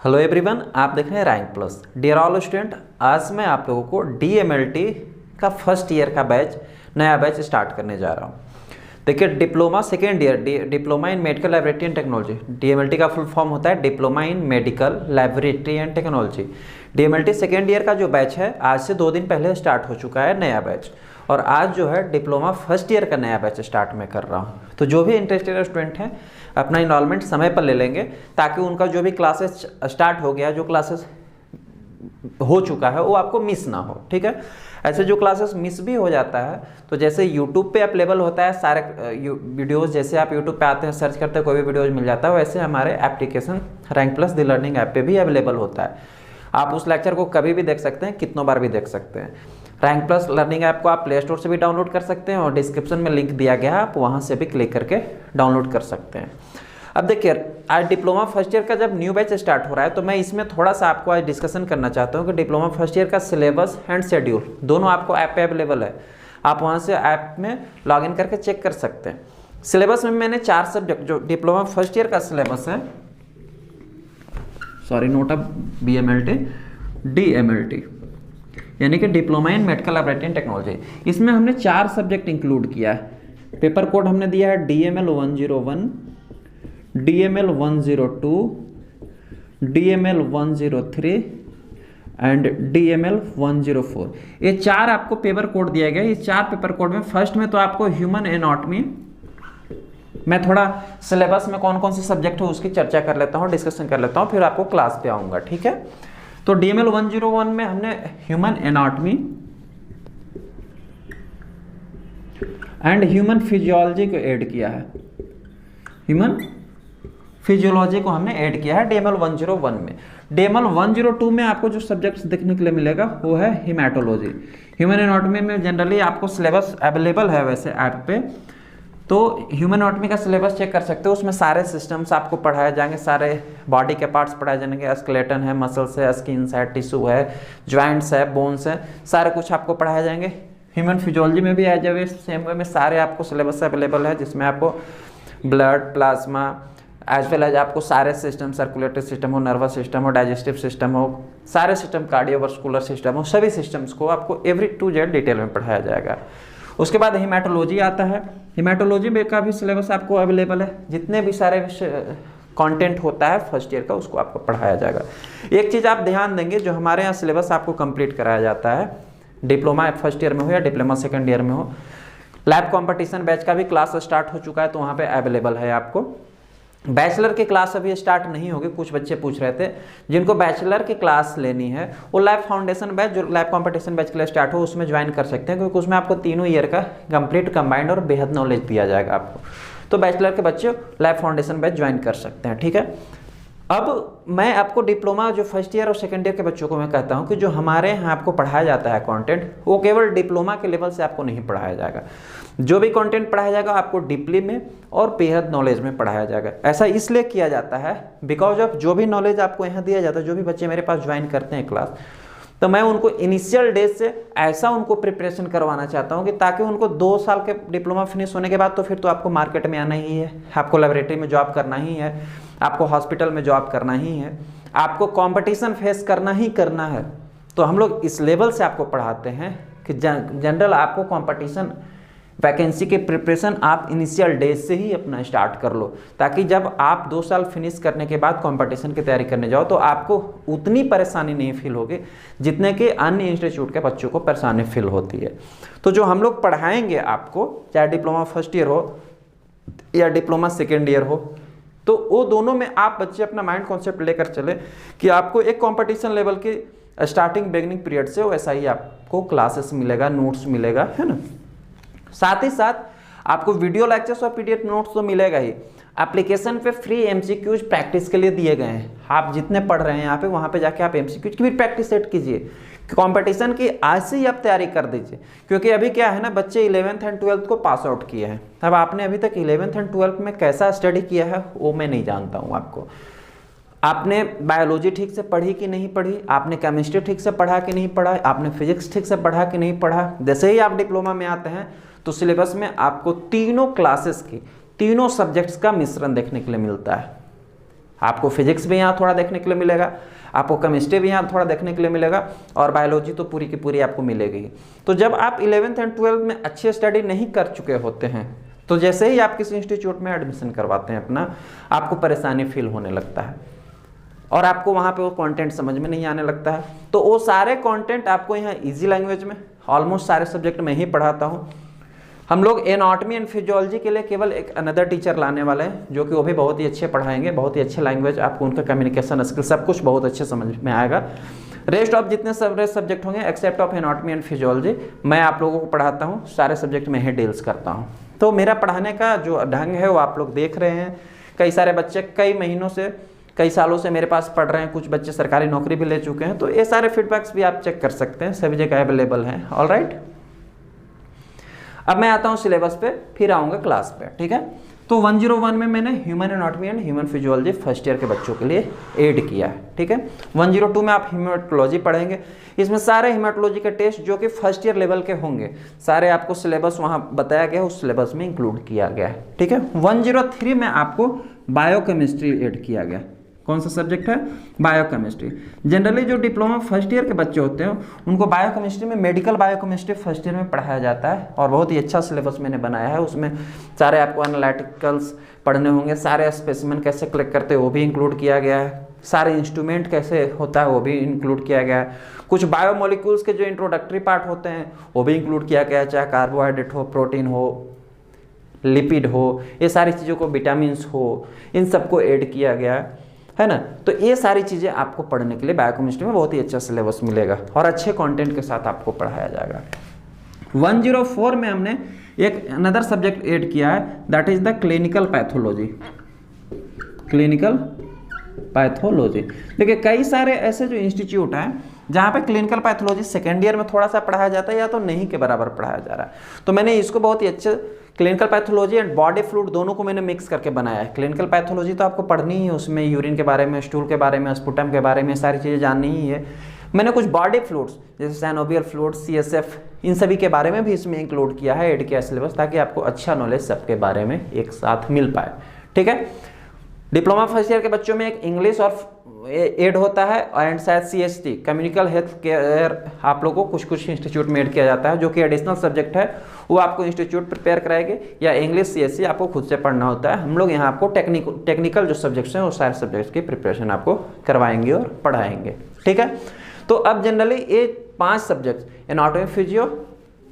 Hello everyone, आप देख रहे हैं rank plus. Dear all student, आज मैं आप लोगों को DMLT का फर्स्ट ईयर का नया बैच स्टार्ट करने जा रहा हूँ। देखिए, diploma second year diploma in medical laboratory and technology. DMLT का फुल फॉर्म होता है diploma in medical laboratory and technology. DMLT second year का जो बैच है आज से 2 दिन पहले स्टार्ट हो चुका है नया बैच, और आज जो है डिप्लोमा फर्स्ट ईयर का नया बैच स्टार्ट मैं कर रहा हूँ। तो जो भी इंटरेस्टेड स्टूडेंट हैं अपना इनरोलमेंट समय पर ले लेंगे, ताकि उनका जो भी क्लासेस स्टार्ट हो गया, जो क्लासेस हो चुका है वो आपको मिस ना हो। ठीक है, ऐसे जो क्लासेस मिस भी हो जाता है तो जैसे यूट्यूब पे अवेलेबल होता है सारे वीडियोस, जैसे आप यूट्यूब पे आते हैं सर्च करते हैं कोई भी वीडियोज मिल जाता है, वैसे हमारे application rank plus the learning app पे भी अवेलेबल होता है। आप उस लेक्चर को कभी भी देख सकते हैं, कितनों बार भी देख सकते हैं। रैंक प्लस लर्निंग ऐप को आप प्ले स्टोर से भी डाउनलोड कर सकते हैं और डिस्क्रिप्शन में लिंक दिया गया है, आप वहाँ से भी क्लिक करके डाउनलोड कर सकते हैं। अब देखिए, आज डिप्लोमा फर्स्ट ईयर का जब न्यू बैच स्टार्ट हो रहा है तो मैं इसमें थोड़ा सा आपको आज डिस्कशन करना चाहता हूँ कि डिप्लोमा फर्स्ट ईयर का सिलेबस एंड शेड्यूल दोनों आपको ऐप पे अवेलेबल है। आप वहाँ से ऐप में लॉगिन करके चेक कर सकते हैं। सिलेबस में मैंने 4 सब्जेक्ट, जो डिप्लोमा फर्स्ट ईयर का सिलेबस है, sorry note up BMLT DMLT यानी कि diploma in medical laboratory and technology, इसमें हमने 4 सब्जेक्ट इंक्लूड किया है। पेपर कोड हमने दिया है DML 101, DML 102, DML 103 and DML 104। ये 4 आपको पेपर कोड दिया गया है। ये 4 पेपर कोड में फर्स्ट में तो आपको ह्यूमन एनाटॉमी, मैं थोड़ा सिलेबस में कौन कौन से सब्जेक्ट है उसकी चर्चा कर लेता हूँ, डिस्कशन कर लेता हूँ, फिर आपको क्लास पे आऊँगा। ठीक है, तो DML 101 में हमने human anatomy and human physiology को ऐड किया है। ह्यूमन फिजियोलॉजी को हमने ऐड किया है DML 101 में। DML 102 में आपको जो सब्जेक्ट्स देखने के लिए मिलेगा वो है हीमेटोलॉजी। ह्यूमन एनाटॉमी में जनरली आपको सिलेबस अवेलेबल है वैसे ऐप पे, तो ह्यूमन एनाटॉमी का सिलेबस चेक कर सकते हो। उसमें सारे सिस्टम्स आपको पढ़ाए जाएंगे, सारे बॉडी के पार्ट्स पढ़ाए जाएंगे। स्केलेटन है, मसल्स है, स्किन्स है, टिश्यू है, ज्वाइंट्स है, बोन्स है, सारे कुछ आपको पढ़ाए जाएंगे। ह्यूमन फिजियोलॉजी में भी एज ए सेम वे में सारे आपको सिलेबस अवेलेबल है, जिसमें आपको blood, plasma as well as आपको सारे सिस्टम, सर्कुलेटरी सिस्टम हो, नर्वस सिस्टम हो, डाइजेस्टिव सिस्टम हो, सारे सिस्टम, कार्डियोवास्कुलर सिस्टम हो, सभी सिस्टम्स को आपको एवरी टू जेड डिटेल में पढ़ाया जाएगा। उसके बाद हीमेटोलॉजी आता है। हीमेटोलॉजी में का भी सिलेबस आपको अवेलेबल है। जितने भी सारे कंटेंट होता है फर्स्ट ईयर का उसको आपको पढ़ाया जाएगा। एक चीज़ आप ध्यान देंगे, जो हमारे यहाँ सिलेबस आपको कंप्लीट कराया जाता है, डिप्लोमा फर्स्ट ईयर में हो या डिप्लोमा सेकेंड ईयर में हो, लैब कॉम्पिटिशन बैच का भी क्लास स्टार्ट हो चुका है, तो वहाँ पर अवेलेबल है आपको। बैचलर की क्लास अभी स्टार्ट नहीं होगी, कुछ बच्चे पूछ रहे थे जिनको बैचलर की क्लास लेनी है, वो लैब फाउंडेशन बैच जो लैब कंपटीशन बैच के लिए स्टार्ट हो उसमें ज्वाइन कर सकते हैं, क्योंकि उसमें आपको तीनों ईयर का कंप्लीट कंबाइंड और बेहद नॉलेज दिया जाएगा आपको। तो बैचलर के बच्चे लैब फाउंडेशन बैच ज्वाइन कर सकते हैं। ठीक है, अब मैं आपको डिप्लोमा जो फर्स्ट ईयर और सेकेंड ईयर के बच्चों को मैं कहता हूँ कि जो हमारे यहाँ आपको पढ़ाया जाता है कंटेंट, वो केवल डिप्लोमा के लेवल से आपको नहीं पढ़ाया जाएगा। जो भी कंटेंट पढ़ाया जाएगा आपको डीपली में और बेहद नॉलेज में पढ़ाया जाएगा। ऐसा इसलिए किया जाता है बिकॉज ऑफ जो भी नॉलेज आपको यहाँ दिया जाता है, जो भी बच्चे मेरे पास ज्वाइन करते हैं क्लास, तो मैं उनको इनिशियल डेज से ऐसा उनको प्रिपरेशन करवाना चाहता हूँ कि ताकि उनको 2 साल के डिप्लोमा फिनिश होने के बाद तो फिर तो आपको मार्केट में आना ही है, आपको लेबोरेटरी में जॉब करना ही है, आपको हॉस्पिटल में जॉब करना ही है, आपको कंपटीशन फेस करना ही करना है। तो हम लोग इस लेवल से आपको पढ़ाते हैं कि जनरल आपको कंपटीशन वैकेंसी के प्रिपरेशन आप इनिशियल डेज से ही अपना स्टार्ट कर लो, ताकि जब आप 2 साल फिनिश करने के बाद कंपटीशन की तैयारी करने जाओ तो आपको उतनी परेशानी नहीं फील होगी जितने कि अन्य इंस्टीट्यूट के बच्चों को परेशानी फील होती है। तो जो हम लोग पढ़ाएंगे आपको, चाहे डिप्लोमा फर्स्ट ईयर हो या डिप्लोमा सेकेंड ईयर हो, तो वो दोनों में आप बच्चे अपना माइंड कॉन्सेप्ट लेकर चले कि आपको एक कॉम्पिटिशन लेवल की स्टार्टिंग बिगिनिंग पीरियड से वैसा ही आपको क्लासेस मिलेगा, नोट्स मिलेगा, है ना। साथ ही साथ आपको वीडियो लेक्चर्स और PDF नोट्स तो मिलेगा ही। एप्लीकेशन पे फ्री MCQs प्रैक्टिस के लिए दिए गए हैं। आप जितने पढ़ रहे हैं यहाँ पे, वहाँ पे जाके आप MCQs की भी प्रैक्टिस सेट कीजिए। कंपटीशन की आज से ही आप तैयारी कर दीजिए, क्योंकि अभी क्या है ना, बच्चे 11th एंड 12th को पास आउट किए हैं। अब आपने अभी तक 11th एंड 12th में कैसा स्टडी किया है वो मैं नहीं जानता हूँ। आपने बायोलॉजी ठीक से पढ़ी कि नहीं पढ़ी, आपने केमिस्ट्री ठीक से पढ़ा कि नहीं पढ़ा, आपने फिजिक्स ठीक से पढ़ा कि नहीं पढ़ा। जैसे ही आप डिप्लोमा में आते हैं तो सिलेबस में आपको तीनों क्लासेस की, तीनों सब्जेक्ट्स का मिश्रण देखने के लिए मिलता है। आपको फिजिक्स भी यहाँ थोड़ा देखने के लिए मिलेगा, आपको केमिस्ट्री भी यहाँ थोड़ा देखने के लिए मिलेगा, और बायोलॉजी तो पूरी की पूरी आपको मिलेगी। तो जब आप 11th एंड 12th में अच्छे स्टडी नहीं कर चुके होते हैं, तो जैसे ही आप किसी इंस्टीट्यूट में एडमिशन करवाते हैं अपना, आपको परेशानी फील होने लगता है और आपको वहाँ पे वो कंटेंट समझ में नहीं आने लगता है। तो वो सारे कंटेंट आपको यहाँ इजी लैंग्वेज में ऑलमोस्ट सारे सब्जेक्ट में ही पढ़ाता हूँ। हम लोग एनाटॉमी एंड फिजियोलॉजी के लिए केवल एक अनदर टीचर लाने वाले हैं, जो कि वो भी बहुत ही अच्छे पढ़ाएंगे, बहुत ही अच्छे लैंग्वेज, आपको उनका कम्युनिकेशन स्किल सब कुछ बहुत अच्छे समझ में आएगा। रेस्ट ऑफ जितने सारे सब्जेक्ट होंगे except of anatomy and physiology, मैं आप लोगों को पढ़ाता हूँ, सारे सब्जेक्ट में ही डील्स करता हूँ। तो मेरा पढ़ाने का जो ढंग है वो आप लोग देख रहे हैं। कई सारे बच्चे कई महीनों से, कई सालों से मेरे पास पढ़ रहे हैं, कुछ बच्चे सरकारी नौकरी भी ले चुके हैं। तो ये सारे फीडबैक्स भी आप चेक कर सकते हैं, सभी जगह अवेलेबल हैं। ऑलराइट, अब मैं आता हूँ सिलेबस पे, फिर आऊँगा क्लास पे, ठीक है। तो 101 में मैंने human anatomy and human physiology first year के बच्चों के लिए ऐड किया है, ठीक है। 102 में आप हीमेटोलॉजी पढ़ेंगे, इसमें सारे हीमेटोलॉजी के टेस्ट जो कि फर्स्ट ईयर लेवल के होंगे, सारे आपको सिलेबस वहाँ बताया गया है, उस सिलेबस में इंक्लूड किया गया है, ठीक है। 103 में आपको बायोकेमिस्ट्री ऐड किया गया। कौन सा सब्जेक्ट है? बायोकेमिस्ट्री। जनरली जो डिप्लोमा फर्स्ट ईयर के बच्चे होते हैं उनको बायोकेमिस्ट्री में मेडिकल बायोकेमिस्ट्री फर्स्ट ईयर में पढ़ाया जाता है, और बहुत ही अच्छा सिलेबस मैंने बनाया है। उसमें सारे आपको एनालिटिकल्स पढ़ने होंगे, सारे स्पेसिमेन कैसे कलेक्ट करते हैं वो भी इंक्लूड किया गया है, सारे इंस्ट्रूमेंट कैसे होता है वो भी इंक्लूड किया गया है, कुछ बायोमोलिक्यूल्स के जो इंट्रोडक्टरी पार्ट होते हैं वो भी इंक्लूड किया गया है, चाहे कार्बोहाइड्रेट हो, प्रोटीन हो, लिपिड हो, ये सारी चीज़ों को, विटामिन हो, इन सबको ऐड किया गया है ना। तो ये सारी चीज़ें आपको पढ़ने के लिए बायोकेमिस्ट्री में बहुत ही अच्छा सिलेबस मिलेगा और अच्छे कंटेंट के साथ आपको पढ़ाया जाएगा। 104 में हमने एक अनदर सब्जेक्ट ऐड किया है, that is the clinical pathology. Clinical pathology, देखिए कई सारे ऐसे जो इंस्टीट्यूट हैं जहाँ पे क्लिनिकल पैथोलॉजी सेकेंड ईयर में थोड़ा सा पढ़ाया जाता है या तो नहीं के बराबर पढ़ाया जा रहा है। तो मैंने इसको बहुत ही अच्छे clinical pathology and body fluid दोनों को मैंने मिक्स करके बनाया है। क्लिनिकल पैथोलॉजी तो आपको पढ़नी ही है, उसमें यूरिन के बारे में, स्टूल के बारे में, स्पुटम के बारे में सारी चीज़ें जाननी ही है। मैंने कुछ बॉडी फ्लूइड्स जैसे सैनोवियल फ्लूइड, CSF, इन सभी के बारे में भी इसमें इंक्लूड किया है, ऐड किया सिलेबस, ताकि आपको अच्छा नॉलेज सबके बारे में एक साथ मिल पाए, ठीक है। डिप्लोमा फर्स्ट ईयर के बच्चों में एक इंग्लिश और ऐड होता है, एंड शायद CHT कम्युनिकल हेल्थ केयर आप लोगों को कुछ इंस्टीट्यूट में ऐड किया जाता है, जो कि एडिशनल सब्जेक्ट है, वो आपको इंस्टीट्यूट प्रिपेयर कराएंगे, या इंग्लिश CSC आपको खुद से पढ़ना होता है। हम लोग यहाँ आपको टेक्निकल जो सब्जेक्ट्स हैं वो सारे सब्जेक्ट्स की प्रिपरेशन आपको करवाएंगे और पढ़ाएंगे, ठीक है। तो अब जनरली ये 5 सब्जेक्ट एनाटॉमी, फिजियो,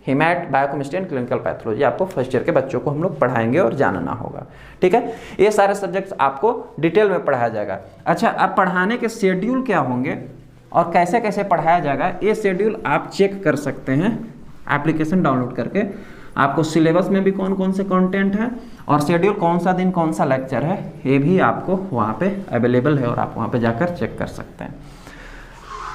हिमैट, बायोकेमिस्ट्री एंड क्लिनिकल पैथोलॉजी आपको फर्स्ट ईयर के बच्चों को हम लोग पढ़ाएंगे और जानना होगा, ठीक है। ये सारे सब्जेक्ट्स आपको डिटेल में पढ़ाया जाएगा। अच्छा, अब पढ़ाने के शेड्यूल क्या होंगे और कैसे कैसे पढ़ाया जाएगा, ये शेड्यूल आप चेक कर सकते हैं एप्लीकेशन डाउनलोड करके। आपको सिलेबस में भी कौन कौन से कंटेंट है और शेड्यूल कौन सा दिन कौन सा लेक्चर है, ये भी आपको वहाँ पे अवेलेबल है और आप वहाँ पे जाकर चेक कर सकते हैं।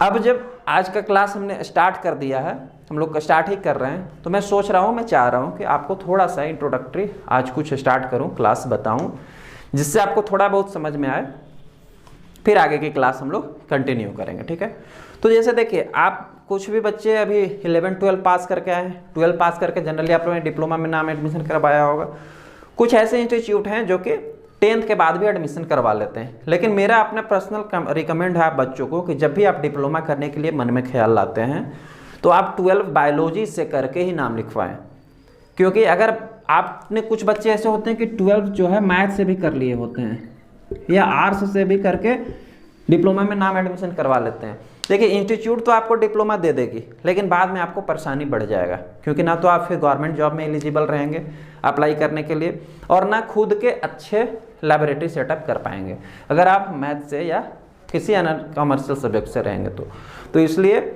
अब जब आज का क्लास हमने स्टार्ट कर दिया है, हम लोग स्टार्ट ही कर रहे हैं, तो मैं सोच रहा हूँ, मैं चाह रहा हूँ कि आपको थोड़ा सा इंट्रोडक्टरी आज कुछ स्टार्ट करूँ, क्लास बताऊँ, जिससे आपको थोड़ा बहुत समझ में आए, फिर आगे की क्लास हम लोग कंटिन्यू करेंगे, ठीक है। तो जैसे देखिए, आप कुछ भी बच्चे अभी 11-12 पास करके आए हैं, 12 पास करके जनरली आप लोगों ने डिप्लोमा में नाम एडमिशन करवाया होगा। कुछ ऐसे इंस्टीट्यूट हैं जो कि 10th के बाद भी एडमिशन करवा लेते हैं, लेकिन मेरा अपना पर्सनल रिकमेंड है आप बच्चों को कि जब भी आप डिप्लोमा करने के लिए मन में ख्याल लाते हैं तो आप 12 बायोलॉजी से करके ही नाम लिखवाएं, क्योंकि अगर आपने, कुछ बच्चे ऐसे होते हैं कि 12 जो है मैथ से भी कर लिए होते हैं या आर्ट्स से भी करके डिप्लोमा में नाम एडमिशन करवा लेते हैं। देखिए, इंस्टीट्यूट तो आपको डिप्लोमा दे देगी, लेकिन बाद में आपको परेशानी बढ़ जाएगा, क्योंकि ना तो आप फिर गवर्नमेंट जॉब में एलिजिबल रहेंगे अप्लाई करने के लिए, और ना खुद के अच्छे लैबोरेटरी सेटअप कर पाएंगे अगर आप मैथ से या किसी अन्य कमर्शियल सब्जेक्ट से रहेंगे तो इसलिए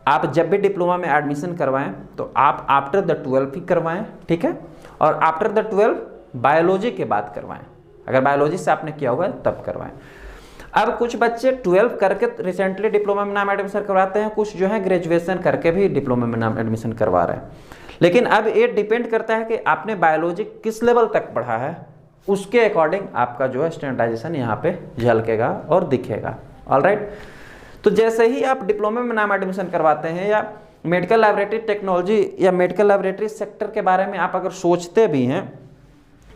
आप जब भी डिप्लोमा में एडमिशन करवाएं तो आप आफ्टर द 12 ही करवाएं, ठीक है। और आफ्टर द 12 बायोलॉजी के बाद करवाएं, अगर बायोलॉजी से आपने किया हुआ है तब करवाएं। अब कुछ बच्चे 12 करके रिसेंटली डिप्लोमा में नाम एडमिशन करवाते हैं, कुछ जो है ग्रेजुएशन करके भी डिप्लोमा में नाम एडमिशन करवा रहे हैं। लेकिन अब ये डिपेंड करता है कि आपने बायोलॉजी किस लेवल तक पढ़ा है, उसके अकॉर्डिंग आपका जो है स्टैंडर्डाइजेशन यहाँ पे झलकेगा और दिखेगा। ऑलराइट, तो जैसे ही आप डिप्लोमा में नाम एडमिशन करवाते हैं या मेडिकल लैबोरेटरी टेक्नोलॉजी या मेडिकल लैबोरेटरी सेक्टर के बारे में आप अगर सोचते भी हैं,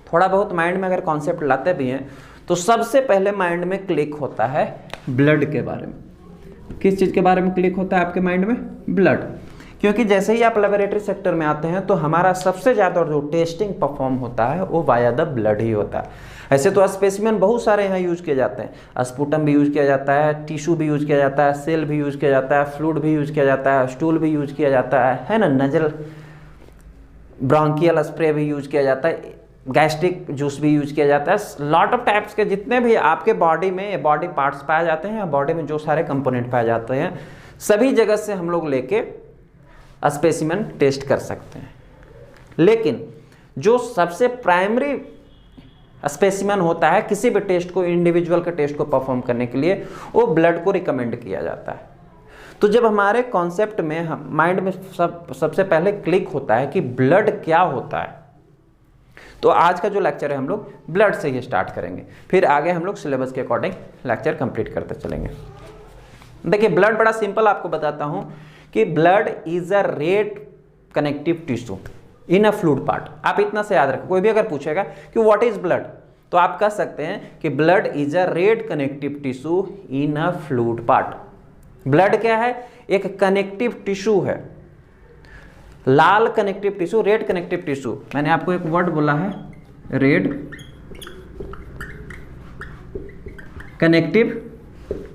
थोड़ा बहुत माइंड में अगर कॉन्सेप्ट लाते भी हैं, तो सबसे पहले माइंड में क्लिक होता है ब्लड के बारे में। किस चीज़ के बारे में क्लिक होता है आपके माइंड में? ब्लड। क्योंकि जैसे ही आप लेबोरेटरी सेक्टर में आते हैं तो हमारा सबसे ज़्यादा जो टेस्टिंग परफॉर्म होता है वो वाया द ब्लड ही होता है। ऐसे तो स्पेसिमेन बहुत सारे यहाँ यूज किए जाते हैं, स्पुटम भी यूज किया जाता है, टिश्यू भी यूज किया जाता है, सेल भी यूज किया जाता है, फ्लूइड भी यूज किया जाता है, स्टूल भी यूज किया जाता है ना, नजल ब्रोंकियल स्प्रे भी यूज किया जाता है, गैस्ट्रिक जूस भी यूज किया जाता है। लॉट ऑफ टाइप्स के जितने भी आपके बॉडी में बॉडी पार्ट्स पाए जाते हैं या बॉडी में जो सारे कंपोनेंट पाए जाते हैं सभी जगह से हम लोग लेके स्पेसिमेन टेस्ट कर सकते हैं। लेकिन जो सबसे प्राइमरी स्पेसिमेन होता है किसी भी टेस्ट को, इंडिविजुअल के टेस्ट को परफॉर्म करने के लिए, वो ब्लड को रिकमेंड किया जाता है। तो जब हमारे कॉन्सेप्ट में हम माइंड में सबसे पहले क्लिक होता है कि ब्लड क्या होता है, तो आज का जो लेक्चर है हम लोग ब्लड से ही स्टार्ट करेंगे, फिर आगे हम लोग सिलेबस के अकॉर्डिंग लेक्चर कंप्लीट करते चलेंगे। देखिए ब्लड बड़ा सिंपल आपको बताता हूं कि blood is a red connective tissue in a fluid part. आप इतना से याद रखें, कोई भी अगर पूछेगा कि व्हाट इज ब्लड तो आप कह सकते हैं कि blood is a red connective tissue in a fluid part. Blood क्या है? एक कनेक्टिव टिश्यू है, लाल connective tissue, red connective tissue. मैंने आपको एक वर्ड बोला है रेड कनेक्टिव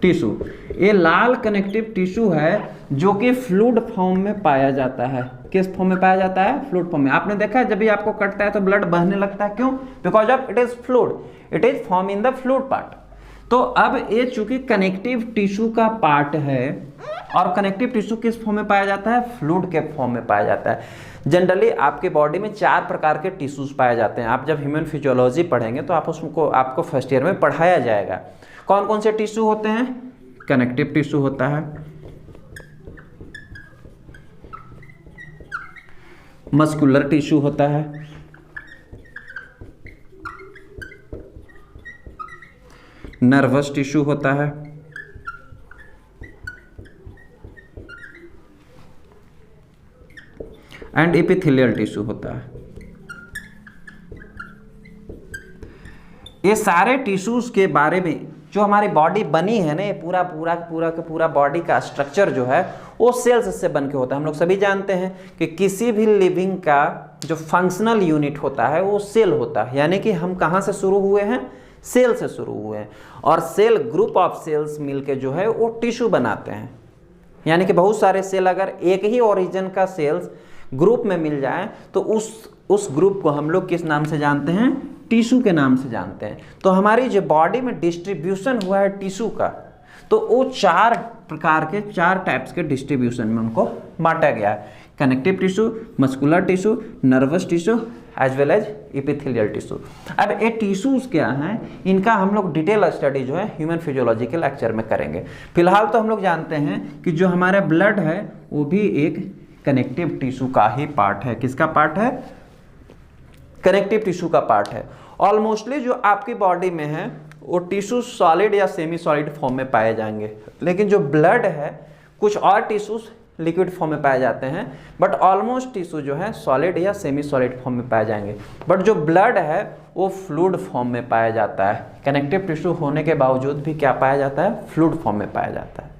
टिश्यू। ये लाल कनेक्टिव टिश्यू है जो कि फ्लूइड फॉर्म में पाया जाता है। किस फॉर्म में पाया जाता है? फ्लूइड फॉर्म में। आपने देखा है जब भी आपको कटता है तो ब्लड बहने लगता है, क्यों? Because of it is fluid, it is form in the fluid part. तो अब ये चूंकि कनेक्टिव टिश्यू का पार्ट है, और कनेक्टिव टिश्यू किस फॉर्म में पाया जाता है? फ्लूइड के फॉर्म में पाया जाता है। जनरली आपके बॉडी में 4 प्रकार के टिश्यूज पाए जाते हैं। आप जब ह्यूमन फिजियोलॉजी पढ़ेंगे तो आपको फर्स्ट ईयर में पढ़ाया जाएगा। कौन कौन से टिश्यू होते हैं? कनेक्टिव टिश्यू होता है, मस्कुलर टिश्यू होता है, नर्वस टिश्यू होता है, एंड एपिथेलियल टिश्यू होता है। ये सारे टिश्यूज के बारे में जो हमारी बॉडी बनी है ना, ये पूरा बॉडी का स्ट्रक्चर जो है वो सेल्स से बन के होता है। हम लोग सभी जानते हैं कि किसी भी लिविंग का जो फंक्शनल यूनिट होता है वो सेल होता है। यानी कि हम कहाँ से शुरू हुए हैं? सेल से शुरू हुए हैं, और सेल ग्रुप ऑफ सेल्स मिलके जो है वो टिश्यू बनाते हैं। यानी कि बहुत सारे सेल अगर एक ही ओरिजिन का सेल्स ग्रुप में मिल जाए तो उस ग्रुप को हम लोग किस नाम से जानते हैं? टिश्यू के नाम से जानते हैं। तो हमारी जो बॉडी में डिस्ट्रीब्यूशन हुआ है टिश्यू का, तो वो 4 प्रकार के 4 टाइप्स के डिस्ट्रीब्यूशन में उनको बांटा गया है। Connective tissue, muscular tissue, nervous tissue as well as epithelial tissue. अब ये टिश्यूज क्या हैं, इनका हम लोग डिटेल स्टडी जो है ह्यूमन फिजियोलॉजी के लेक्चर में करेंगे। फिलहाल तो हम लोग जानते हैं कि जो हमारा ब्लड है वो भी एक कनेक्टिव टिश्यू का ही पार्ट है। किसका पार्ट है? कनेक्टिव टिश्यू का पार्ट है। ऑलमोस्टली जो आपकी बॉडी में है वो टिश्यू सॉलिड या सेमी सॉलिड फॉर्म में पाए जाएंगे, लेकिन जो ब्लड है कुछ और टिश्यूज लिक्विड फॉर्म में पाए जाते हैं, बट ऑलमोस्ट टिश्यू जो है सॉलिड या सेमी सॉलिड फॉर्म में पाए जाएंगे। बट जो ब्लड है वो फ्लूइड फॉर्म में पाया जाता है। कनेक्टिव टिश्यू होने के बावजूद भी क्या पाया जाता है? फ्लूइड फॉर्म में पाया जाता है।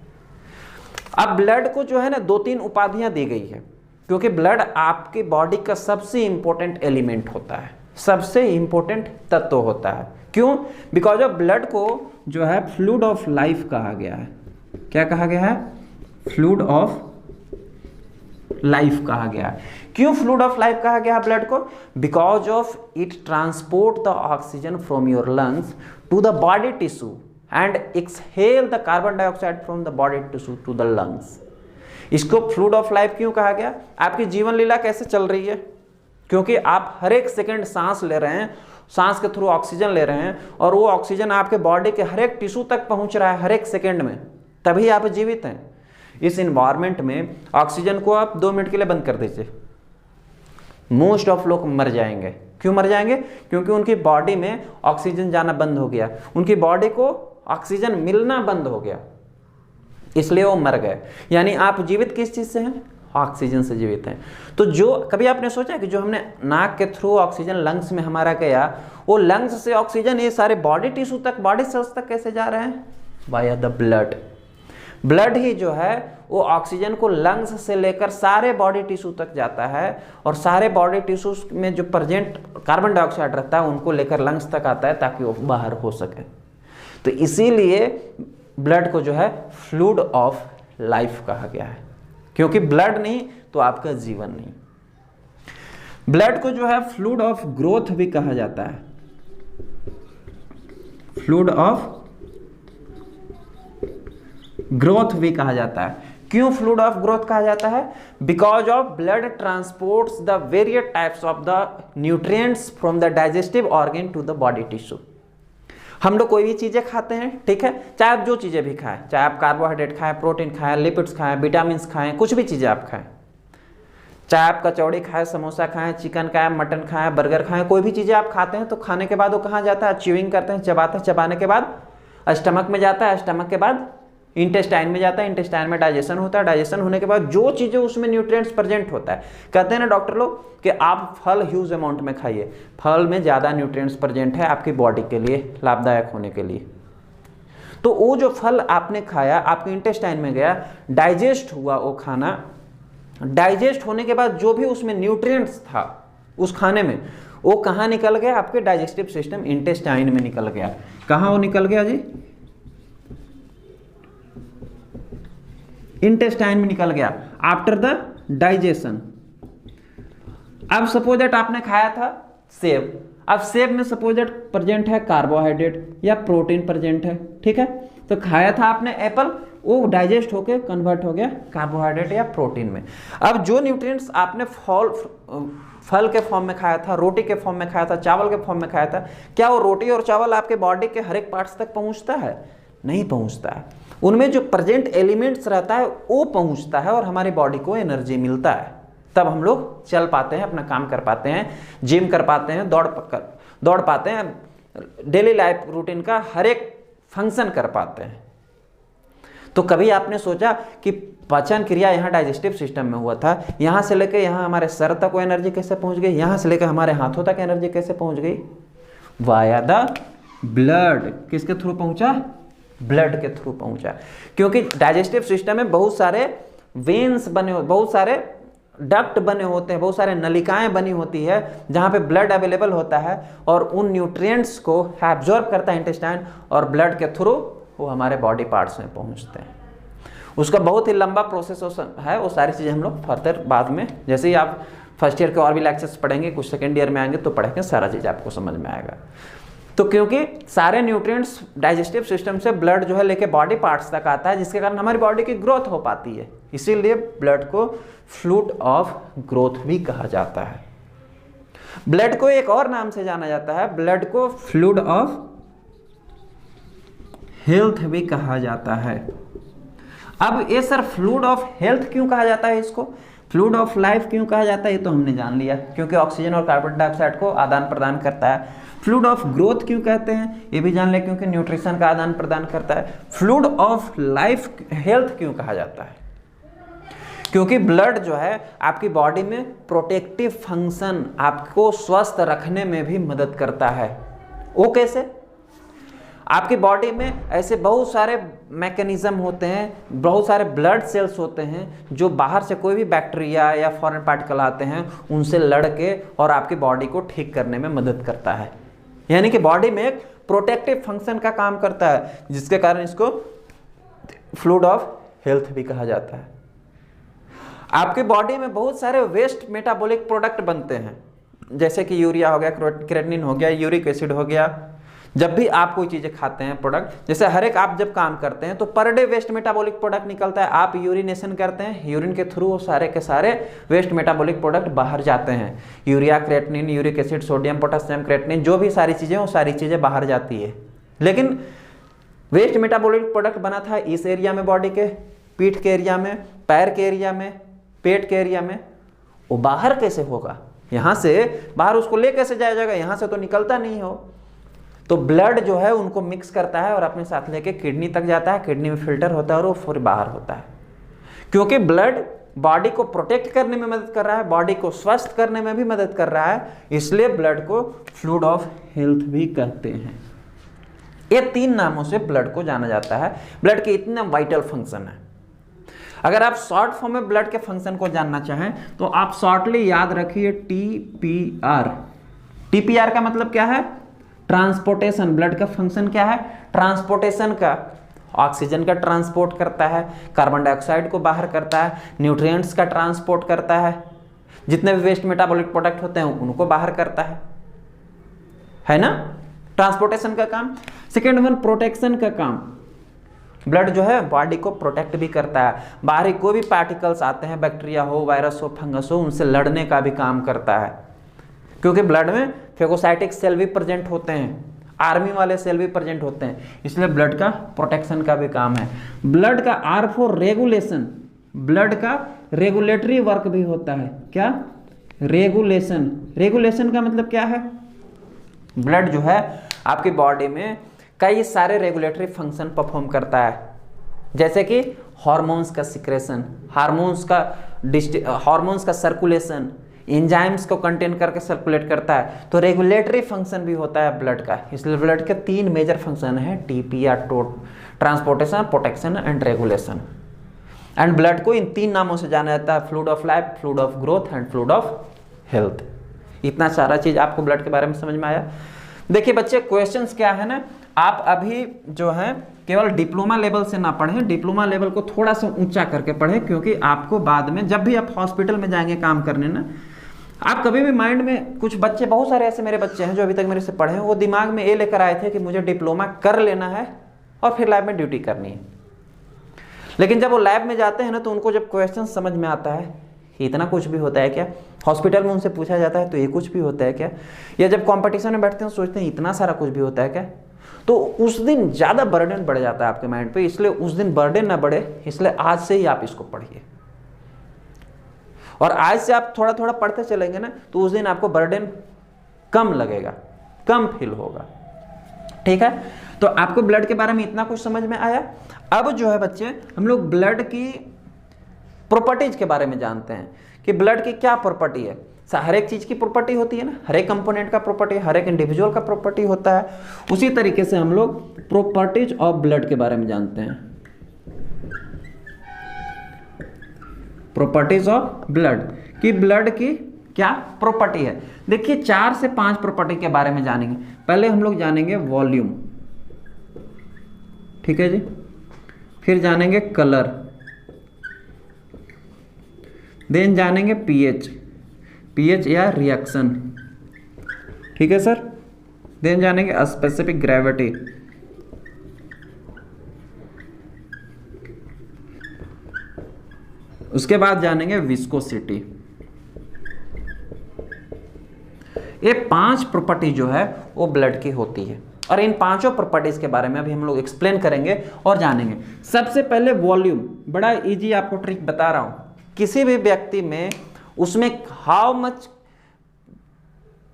अब ब्लड को जो है ना 2-3 उपाधियां दी गई है, क्योंकि ब्लड आपकी बॉडी का सबसे इंपॉर्टेंट एलिमेंट होता है, सबसे इंपॉर्टेंट तत्व होता है। क्यों? बिकॉज ऑफ ब्लड को जो है फ्लूइड ऑफ लाइफ कहा गया है। क्या कहा गया है? फ्लूइड ऑफ लाइफ कहा गया है। क्यों फ्लूइड ऑफ लाइफ कहा गया है ब्लड को? Because of it transport the oxygen from your lungs to the body tissue and exhale the carbon dioxide from the body tissue to the lungs. इसको fluid of life क्यों कहा गया? आपकी जीवन लीला कैसे चल रही है? क्योंकि आप हर एक सेकंड सांस ले रहे हैं, सांस के थ्रू ऑक्सीजन ले रहे हैं, और वो ऑक्सीजन आपके बॉडी के हर एक टिश्यू तक पहुंच रहा है हर एक सेकंड में, तभी आप जीवित हैं। इस इन्वायरमेंट में ऑक्सीजन को आप 2 मिनट के लिए बंद कर दीजिए, मोस्ट ऑफ लोग मर जाएंगे। क्यों मर जाएंगे? क्योंकि उनकी बॉडी में ऑक्सीजन जाना बंद हो गया, उनकी बॉडी को ऑक्सीजन मिलना बंद हो गया, इसलिए वो मर गए। यानी आप जीवित किस चीज से हैं? ऑक्सीजन से जीवित हैं। तो जो कभी आपने सोचा कि जो हमने नाक के थ्रू ऑक्सीजन लंग्स में हमारा गया, वो लंग्स से ऑक्सीजन ये सारे बॉडी टिश्यू तक, बॉडी सेल्स तक कैसे जा रहे हैं? Via the blood. ब्लड ही जो है वो ऑक्सीजन को लंग्स से लेकर सारे बॉडी टिश्यू तक जाता है, और सारे बॉडी टिश्यूज में जो प्रेजेंट कार्बन डाइऑक्साइड रहता है उनको लेकर लंग्स तक आता है ताकि वो बाहर हो सके। तो इसीलिए ब्लड को जो है फ्लूइड ऑफ लाइफ कहा गया है, क्योंकि ब्लड नहीं तो आपका जीवन नहीं। ब्लड को जो है फ्लूइड ऑफ ग्रोथ भी कहा जाता है, फ्लूइड ऑफ ग्रोथ भी कहा जाता है। क्यों फ्लूइड ऑफ ग्रोथ कहा जाता है? Because of blood transports the various types of the nutrients from the digestive organ to the body tissue. हम लोग कोई भी चीजें खाते हैं, ठीक है, चाहे आप जो चीजें भी खाएं, चाहे आप कार्बोहाइड्रेट खाएं, प्रोटीन खाएं, लिपिड्स खाएं, विटामिन खाएं, कुछ भी चीजें आप खाएं, चाहे आप कचौड़ी खाएं, समोसा खाएं, चिकन खाएं, मटन खाएं, बर्गर खाएं, कोई भी चीजें आप खाते हैं तो खाने के बाद वो कहाँ जाता है? च्यूइंग करते हैं, चबाते हैं, चबाने के बाद स्टमक में जाता है, स्टमक के बाद इंटेस्टाइन में जाता है, इंटेस्टाइन में डाइजेशन होता है, डाइजेशन होने के बाद जो चीजें उसमें न्यूट्रिएंट्स प्रेजेंट होता है, कहते हैं ना डॉक्टर लोग कि आप फल ह्यूज अमाउंट में खाइए, फल में ज्यादा न्यूट्रिएंट्स प्रेजेंट है आपकी बॉडी के लिए लाभदायक होने के लिए। तो वो जो फल आपने खाया, आपके इंटेस्टाइन में गया, डाइजेस्ट हुआ, वो खाना डाइजेस्ट होने के बाद जो भी उसमें न्यूट्रिएंट्स था उस खाने में, वो कहाँ निकल गया? आपके डाइजेस्टिव सिस्टम इंटेस्टाइन में निकल गया। कहाँ वो निकल गया जी? इंटेस्टाइन में निकल गया आफ्टर द डाइजेशन। अब सपोज दैट आपने खाया था सेब, अब सेब में सपोज दैट प्रेजेंट है कार्बोहाइड्रेट या प्रोटीन प्रेजेंट है, ठीक है, तो खाया था आपने एप्पल, वो डाइजेस्ट होके कन्वर्ट हो गया कार्बोहाइड्रेट या प्रोटीन में। अब जो न्यूट्रिएंट्स आपने फल के फॉर्म में खाया था, रोटी के फॉर्म में खाया था, चावल के फॉर्म में खाया था, क्या वो रोटी और चावल आपके बॉडी के हर एक पार्ट्स तक पहुंचता है? नहीं पहुंचता है। उनमें जो प्रेजेंट एलिमेंट्स रहता है वो पहुंचता है और हमारी बॉडी को एनर्जी मिलता है, तब हम लोग चल पाते हैं, अपना काम कर पाते हैं, जिम कर पाते हैं, दौड़ पाते हैं, डेली लाइफ रूटीन का हर एक फंक्शन कर पाते हैं। तो कभी आपने सोचा कि पाचन क्रिया यहाँ डाइजेस्टिव सिस्टम में हुआ था, यहाँ से लेकर यहाँ हमारे सर तक वो एनर्जी कैसे पहुँच गई, यहाँ से लेकर हमारे हाथों तक एनर्जी कैसे पहुँच गई? Via the blood. किसके थ्रू पहुँचा? ब्लड के थ्रू पहुंचा। क्योंकि डाइजेस्टिव सिस्टम में बहुत सारे वेन्स बने, बहुत सारे डक्ट बने होते हैं, बहुत सारे नलिकाएं बनी होती है जहां पे ब्लड अवेलेबल होता है और उन न्यूट्रिएंट्स को एब्जॉर्ब करता है इंटेस्टाइन और ब्लड के थ्रू वो हमारे बॉडी पार्ट्स में पहुंचते हैं। उसका बहुत ही लंबा प्रोसेस है, वो सारी चीज़ें हम लोग फर्दर बाद में, जैसे ही आप फर्स्ट ईयर के और भी लेक्चर्स पढ़ेंगे, कुछ सेकेंड ईयर में आएंगे तो पढ़ेंगे, सारा चीज़ आपको समझ में आएगा। तो क्योंकि सारे न्यूट्रिएंट्स डाइजेस्टिव सिस्टम से ब्लड जो है लेके बॉडी पार्ट्स तक आता है, जिसके कारण हमारी बॉडी की ग्रोथ हो पाती है, इसीलिए ब्लड को फ्लूइड ऑफ ग्रोथ भी कहा जाता है। ब्लड को एक और नाम से जाना जाता है, ब्लड को फ्लूइड ऑफ हेल्थ भी कहा जाता है। अब ये सर फ्लूइड ऑफ हेल्थ क्यों कहा जाता है, इसको फ्लूइड ऑफ लाइफ क्यों कहा जाता है, ये तो हमने जान लिया, क्योंकि ऑक्सीजन और कार्बन डाइऑक्साइड को आदान प्रदान करता है। फ्लूइड ऑफ ग्रोथ क्यों कहते हैं, ये भी जान ले, क्योंकि न्यूट्रिशन का आदान प्रदान करता है। फ्लूइड ऑफ लाइफ हेल्थ क्यों कहा जाता है, क्योंकि ब्लड जो है आपकी बॉडी में प्रोटेक्टिव फंक्शन, आपको स्वस्थ रखने में भी मदद करता है। वो कैसे? आपकी बॉडी में ऐसे बहुत सारे मैकेनिज्म होते हैं, बहुत सारे ब्लड सेल्स होते हैं जो बाहर से कोई भी बैक्टीरिया या फॉरेन पार्टिकल आते हैं उनसे लड़ के और आपकी बॉडी को ठीक करने में मदद करता है। यानी कि बॉडी में एक प्रोटेक्टिव फंक्शन का काम करता है, जिसके कारण इसको फ्लूइड ऑफ हेल्थ भी कहा जाता है। आपकी बॉडी में बहुत सारे वेस्ट मेटाबॉलिक प्रोडक्ट बनते हैं, जैसे कि यूरिया हो गया, क्रेटिनिन हो गया, यूरिक एसिड हो गया। जब भी आप कोई चीज़ें खाते हैं प्रोडक्ट, जैसे हर एक आप जब काम करते हैं तो per day waste metabolic product निकलता है। आप यूरिनेशन करते हैं, यूरिन के थ्रू वो सारे के सारे वेस्ट मेटाबॉलिक प्रोडक्ट बाहर जाते हैं। Urea, creatinine, uric acid, sodium, potassium, creatinine, जो भी सारी चीज़ें, वो सारी चीज़ें बाहर जाती है। लेकिन वेस्ट मेटाबॉलिक प्रोडक्ट बना था इस एरिया में, बॉडी के पीठ के एरिया में, पैर के एरिया में, पेट के एरिया में, वो बाहर कैसे होगा? यहाँ से बाहर उसको ले कैसे जाया जाएगा? यहाँ से तो निकलता नहीं हो। तो ब्लड जो है उनको मिक्स करता है और अपने साथ लेके किडनी तक जाता है, किडनी में फिल्टर होता है और वो फिर बाहर होता है। क्योंकि ब्लड बॉडी को प्रोटेक्ट करने में मदद कर रहा है, बॉडी को स्वस्थ करने में भी मदद कर रहा है, इसलिए ब्लड को फ्लूइड ऑफ हेल्थ भी कहते हैं। ये 3 नामों से ब्लड को जाना जाता है। ब्लड के इतने वाइटल फंक्शन है। अगर आप शॉर्ट फॉर्म में ब्लड के फंक्शन को जानना चाहें तो आप शॉर्टली याद रखिए टीपीआर। टीपीआर का मतलब क्या है? ट्रांसपोर्टेशन। ब्लड का फंक्शन क्या है? ट्रांसपोर्टेशन का। ऑक्सीजन का ट्रांसपोर्ट करता है, कार्बन डाइऑक्साइड को बाहर करता है, न्यूट्रिएंट्स का ट्रांसपोर्ट करता है, जितने भी वेस्ट मेटाबॉलिक प्रोडक्ट होते हैं उनको बाहर करता है ना, ट्रांसपोर्टेशन का काम। सेकेंड वन, प्रोटेक्शन का काम। ब्लड जो है बॉडी को प्रोटेक्ट भी करता है, बाहरी कोई भी पार्टिकल्स आते हैं, बैक्टीरिया हो, वायरस हो, फंगस हो, उनसे लड़ने का भी काम करता है, क्योंकि ब्लड में फेगोसाइटिक सेल भी प्रेजेंट होते हैं, आर्मी वाले सेल भी प्रेजेंट होते हैं, इसलिए ब्लड का प्रोटेक्शन का भी काम है। ब्लड का आर फॉर रेगुलेशन। ब्लड का रेगुलेटरी वर्क भी होता है। क्या? रेगुलेशन। रेगुलेशन का मतलब क्या है? ब्लड जो है आपकी बॉडी में कई सारे रेगुलेटरी फंक्शन परफॉर्म करता है, जैसे कि हार्मोन्स का सिक्रेशन, हार्मोन्स का सर्कुलेशन, एंजाइम्स को कंटेन करके सर्कुलेट करता है। तो रेगुलेटरी फंक्शन भी होता है ब्लड का। इसलिए ब्लड के 3 मेजर फंक्शन है, TPR, transportation, protection and regulation. And blood को इन 3 नामों से जाना जाता है, fluid of life, fluid of growth and fluid of health. इतना सारा चीज आपको ब्लड के बारे में समझ में आया। देखिए बच्चे, क्वेश्चंस क्या है ना, आप अभी जो है केवल डिप्लोमा लेवल से ना पढ़ें, डिप्लोमा लेवल को थोड़ा सा ऊंचा करके पढ़ें, क्योंकि आपको बाद में जब भी आप हॉस्पिटल में जाएंगे काम करने ना, आप कभी भी माइंड में, कुछ बच्चे, बहुत सारे ऐसे मेरे बच्चे हैं जो अभी तक मेरे से पढ़े हैं, वो दिमाग में ये लेकर आए थे कि मुझे डिप्लोमा कर लेना है और फिर लैब में ड्यूटी करनी है। लेकिन जब वो लैब में जाते हैं ना, तो उनको जब क्वेश्चन समझ में आता है, इतना कुछ भी होता है क्या? हॉस्पिटल में उनसे पूछा जाता है तो ये कुछ भी होता है क्या? या जब कंपटीशन में बैठते हैं सोचते हैं इतना सारा कुछ भी होता है क्या? तो उस दिन ज़्यादा बर्डन बढ़ जाता है आपके माइंड पे, इसलिए उस दिन बर्डन ना बढ़े, इसलिए आज से ही आप इसको पढ़िए। और आज से आप थोड़ा थोड़ा पढ़ते चलेंगे ना, तो उस दिन आपको बर्डन कम लगेगा, कम फील होगा। ठीक है, तो आपको ब्लड के बारे में इतना कुछ समझ में आया। अब जो है बच्चे, हम लोग ब्लड की प्रॉपर्टीज के बारे में जानते हैं कि ब्लड की क्या प्रॉपर्टी है। हर एक चीज की प्रॉपर्टी होती है ना, हर एक कंपोनेंट का प्रॉपर्टी, हर एक इंडिविजुअल का प्रॉपर्टी होता है। उसी तरीके से हम लोग प्रॉपर्टीज ऑफ ब्लड के बारे में जानते हैं। प्रॉपर्टीज ऑफ ब्लड, कि ब्लड की क्या प्रॉपर्टी है। देखिए 4 से 5 प्रॉपर्टी के बारे में जानेंगे। पहले हम लोग जानेंगे वॉल्यूम, ठीक है जी, फिर जानेंगे कलर, देन जानेंगे पीएच, पीएच या रिएक्शन, ठीक है सर, देन जानेंगे स्पेसिफिक ग्रेविटी, उसके बाद जानेंगे विस्कोसिटी। ये 5 प्रॉपर्टी जो है वो ब्लड की होती है, और इन 5 प्रॉपर्टीज के बारे में अभी हम लोग एक्सप्लेन करेंगे और जानेंगे। सबसे पहले वॉल्यूम, बड़ा इजी आपको ट्रिक बता रहा हूं। किसी भी व्यक्ति में उसमें how much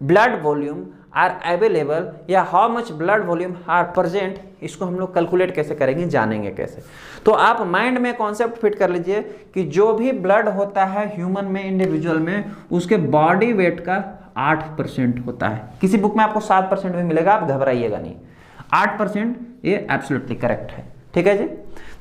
blood volume are available या how much blood volume are present, इसको हम लोग कैलकुलेट कैसे करेंगे, जानेंगे कैसे। तो आप माइंड में कॉन्सेप्ट फिट कर लीजिए कि जो भी ब्लड होता है ह्यूमन में, इंडिविजुअल में, उसके बॉडी वेट का 8% होता है। किसी बुक में आपको 7% भी मिलेगा, आप घबराइएगा नहीं, 8% ये एब्सोल्युटली करेक्ट है। ठीक है जी।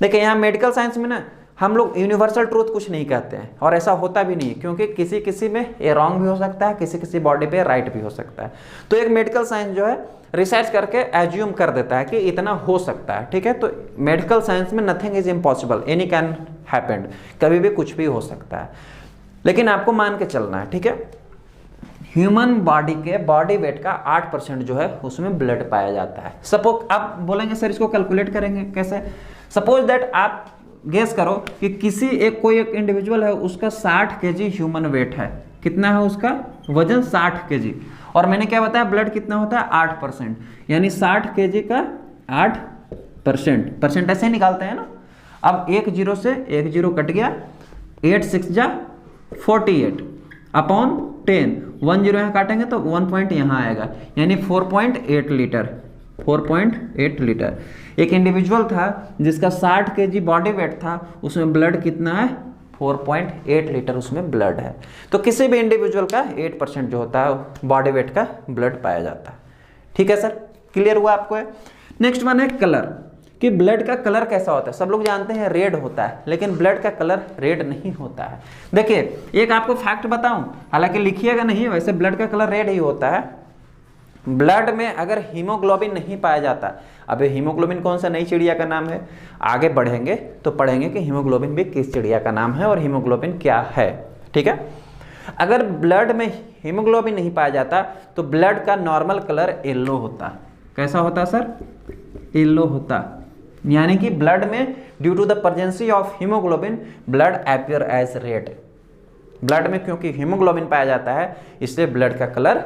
देखिए यहाँ मेडिकल साइंस में ना हम लोग यूनिवर्सल ट्रूथ कुछ नहीं कहते हैं, और ऐसा होता भी नहीं है, क्योंकि किसी किसी में ये रॉन्ग भी हो सकता है, किसी किसी बॉडी पे राइट भी हो सकता है। तो एक मेडिकल साइंस जो है रिसर्च करके एज्यूम कर देता है कि इतना हो सकता है। ठीक है, तो मेडिकल साइंस में nothing is impossible, any can happen, कभी भी कुछ भी हो सकता है, लेकिन आपको मान के चलना है। ठीक है, ह्यूमन बॉडी के बॉडी वेट का 8% जो है उसमें ब्लड पाया जाता है। सपोज आप बोलेंगे सर इसको कैलकुलेट करेंगे कैसे। सपोज दैट आप गेस करो कि किसी एक कोई एक इंडिविजुअल है, उसका 60 kg ह्यूमन वेट है। कितना है उसका वजन? 60 kg। और मैंने क्या बताया, ब्लड कितना होता है? 8%, यानी 60 kg का 8%, परसेंट ऐसे निकालते हैं ना। अब 1 0 से 1 0 कट गया, 8 6 जा 48 अपॉन 10, 1 0 यहाँ काटेंगे तो 1 पॉइंट यहाँ आएगा, यानी 4.8 लीटर, 4.8 लीटर। एक इंडिविजुअल था जिसका 60 kg बॉडी वेट था, उसमें ब्लड कितना है? 4.8 लीटर उसमें ब्लड है। तो किसी भी इंडिविजुअल का 8% जो होता है बॉडी वेट का ब्लड पाया जाता है। ठीक है सर, क्लियर हुआ आपको है। नेक्स्ट वन है कलर, कि ब्लड का कलर कैसा होता है। सब लोग जानते हैं रेड होता है, लेकिन ब्लड का कलर रेड नहीं होता है। देखिए एक आपको फैक्ट बताऊं, हालांकि लिखिएगा नहीं, वैसे ब्लड का कलर रेड ही होता है। ब्लड में अगर हीमोग्लोबिन नहीं पाया जाता, अब हीमोग्लोबिन कौन सा नई चिड़िया का नाम है, आगे बढ़ेंगे तो पढ़ेंगे कि हीमोग्लोबिन भी किस चिड़िया का नाम है और हीमोग्लोबिन क्या है। ठीक है, अगर ब्लड में हीमोग्लोबिन नहीं पाया जाता तो ब्लड का नॉर्मल कलर येलो होता। कैसा होता सर? येलो होता। यानी कि ब्लड में due to the presence of haemoglobin blood appear as red. Blood में क्योंकि हीमोग्लोबिन पाया जाता है इसलिए ब्लड का कलर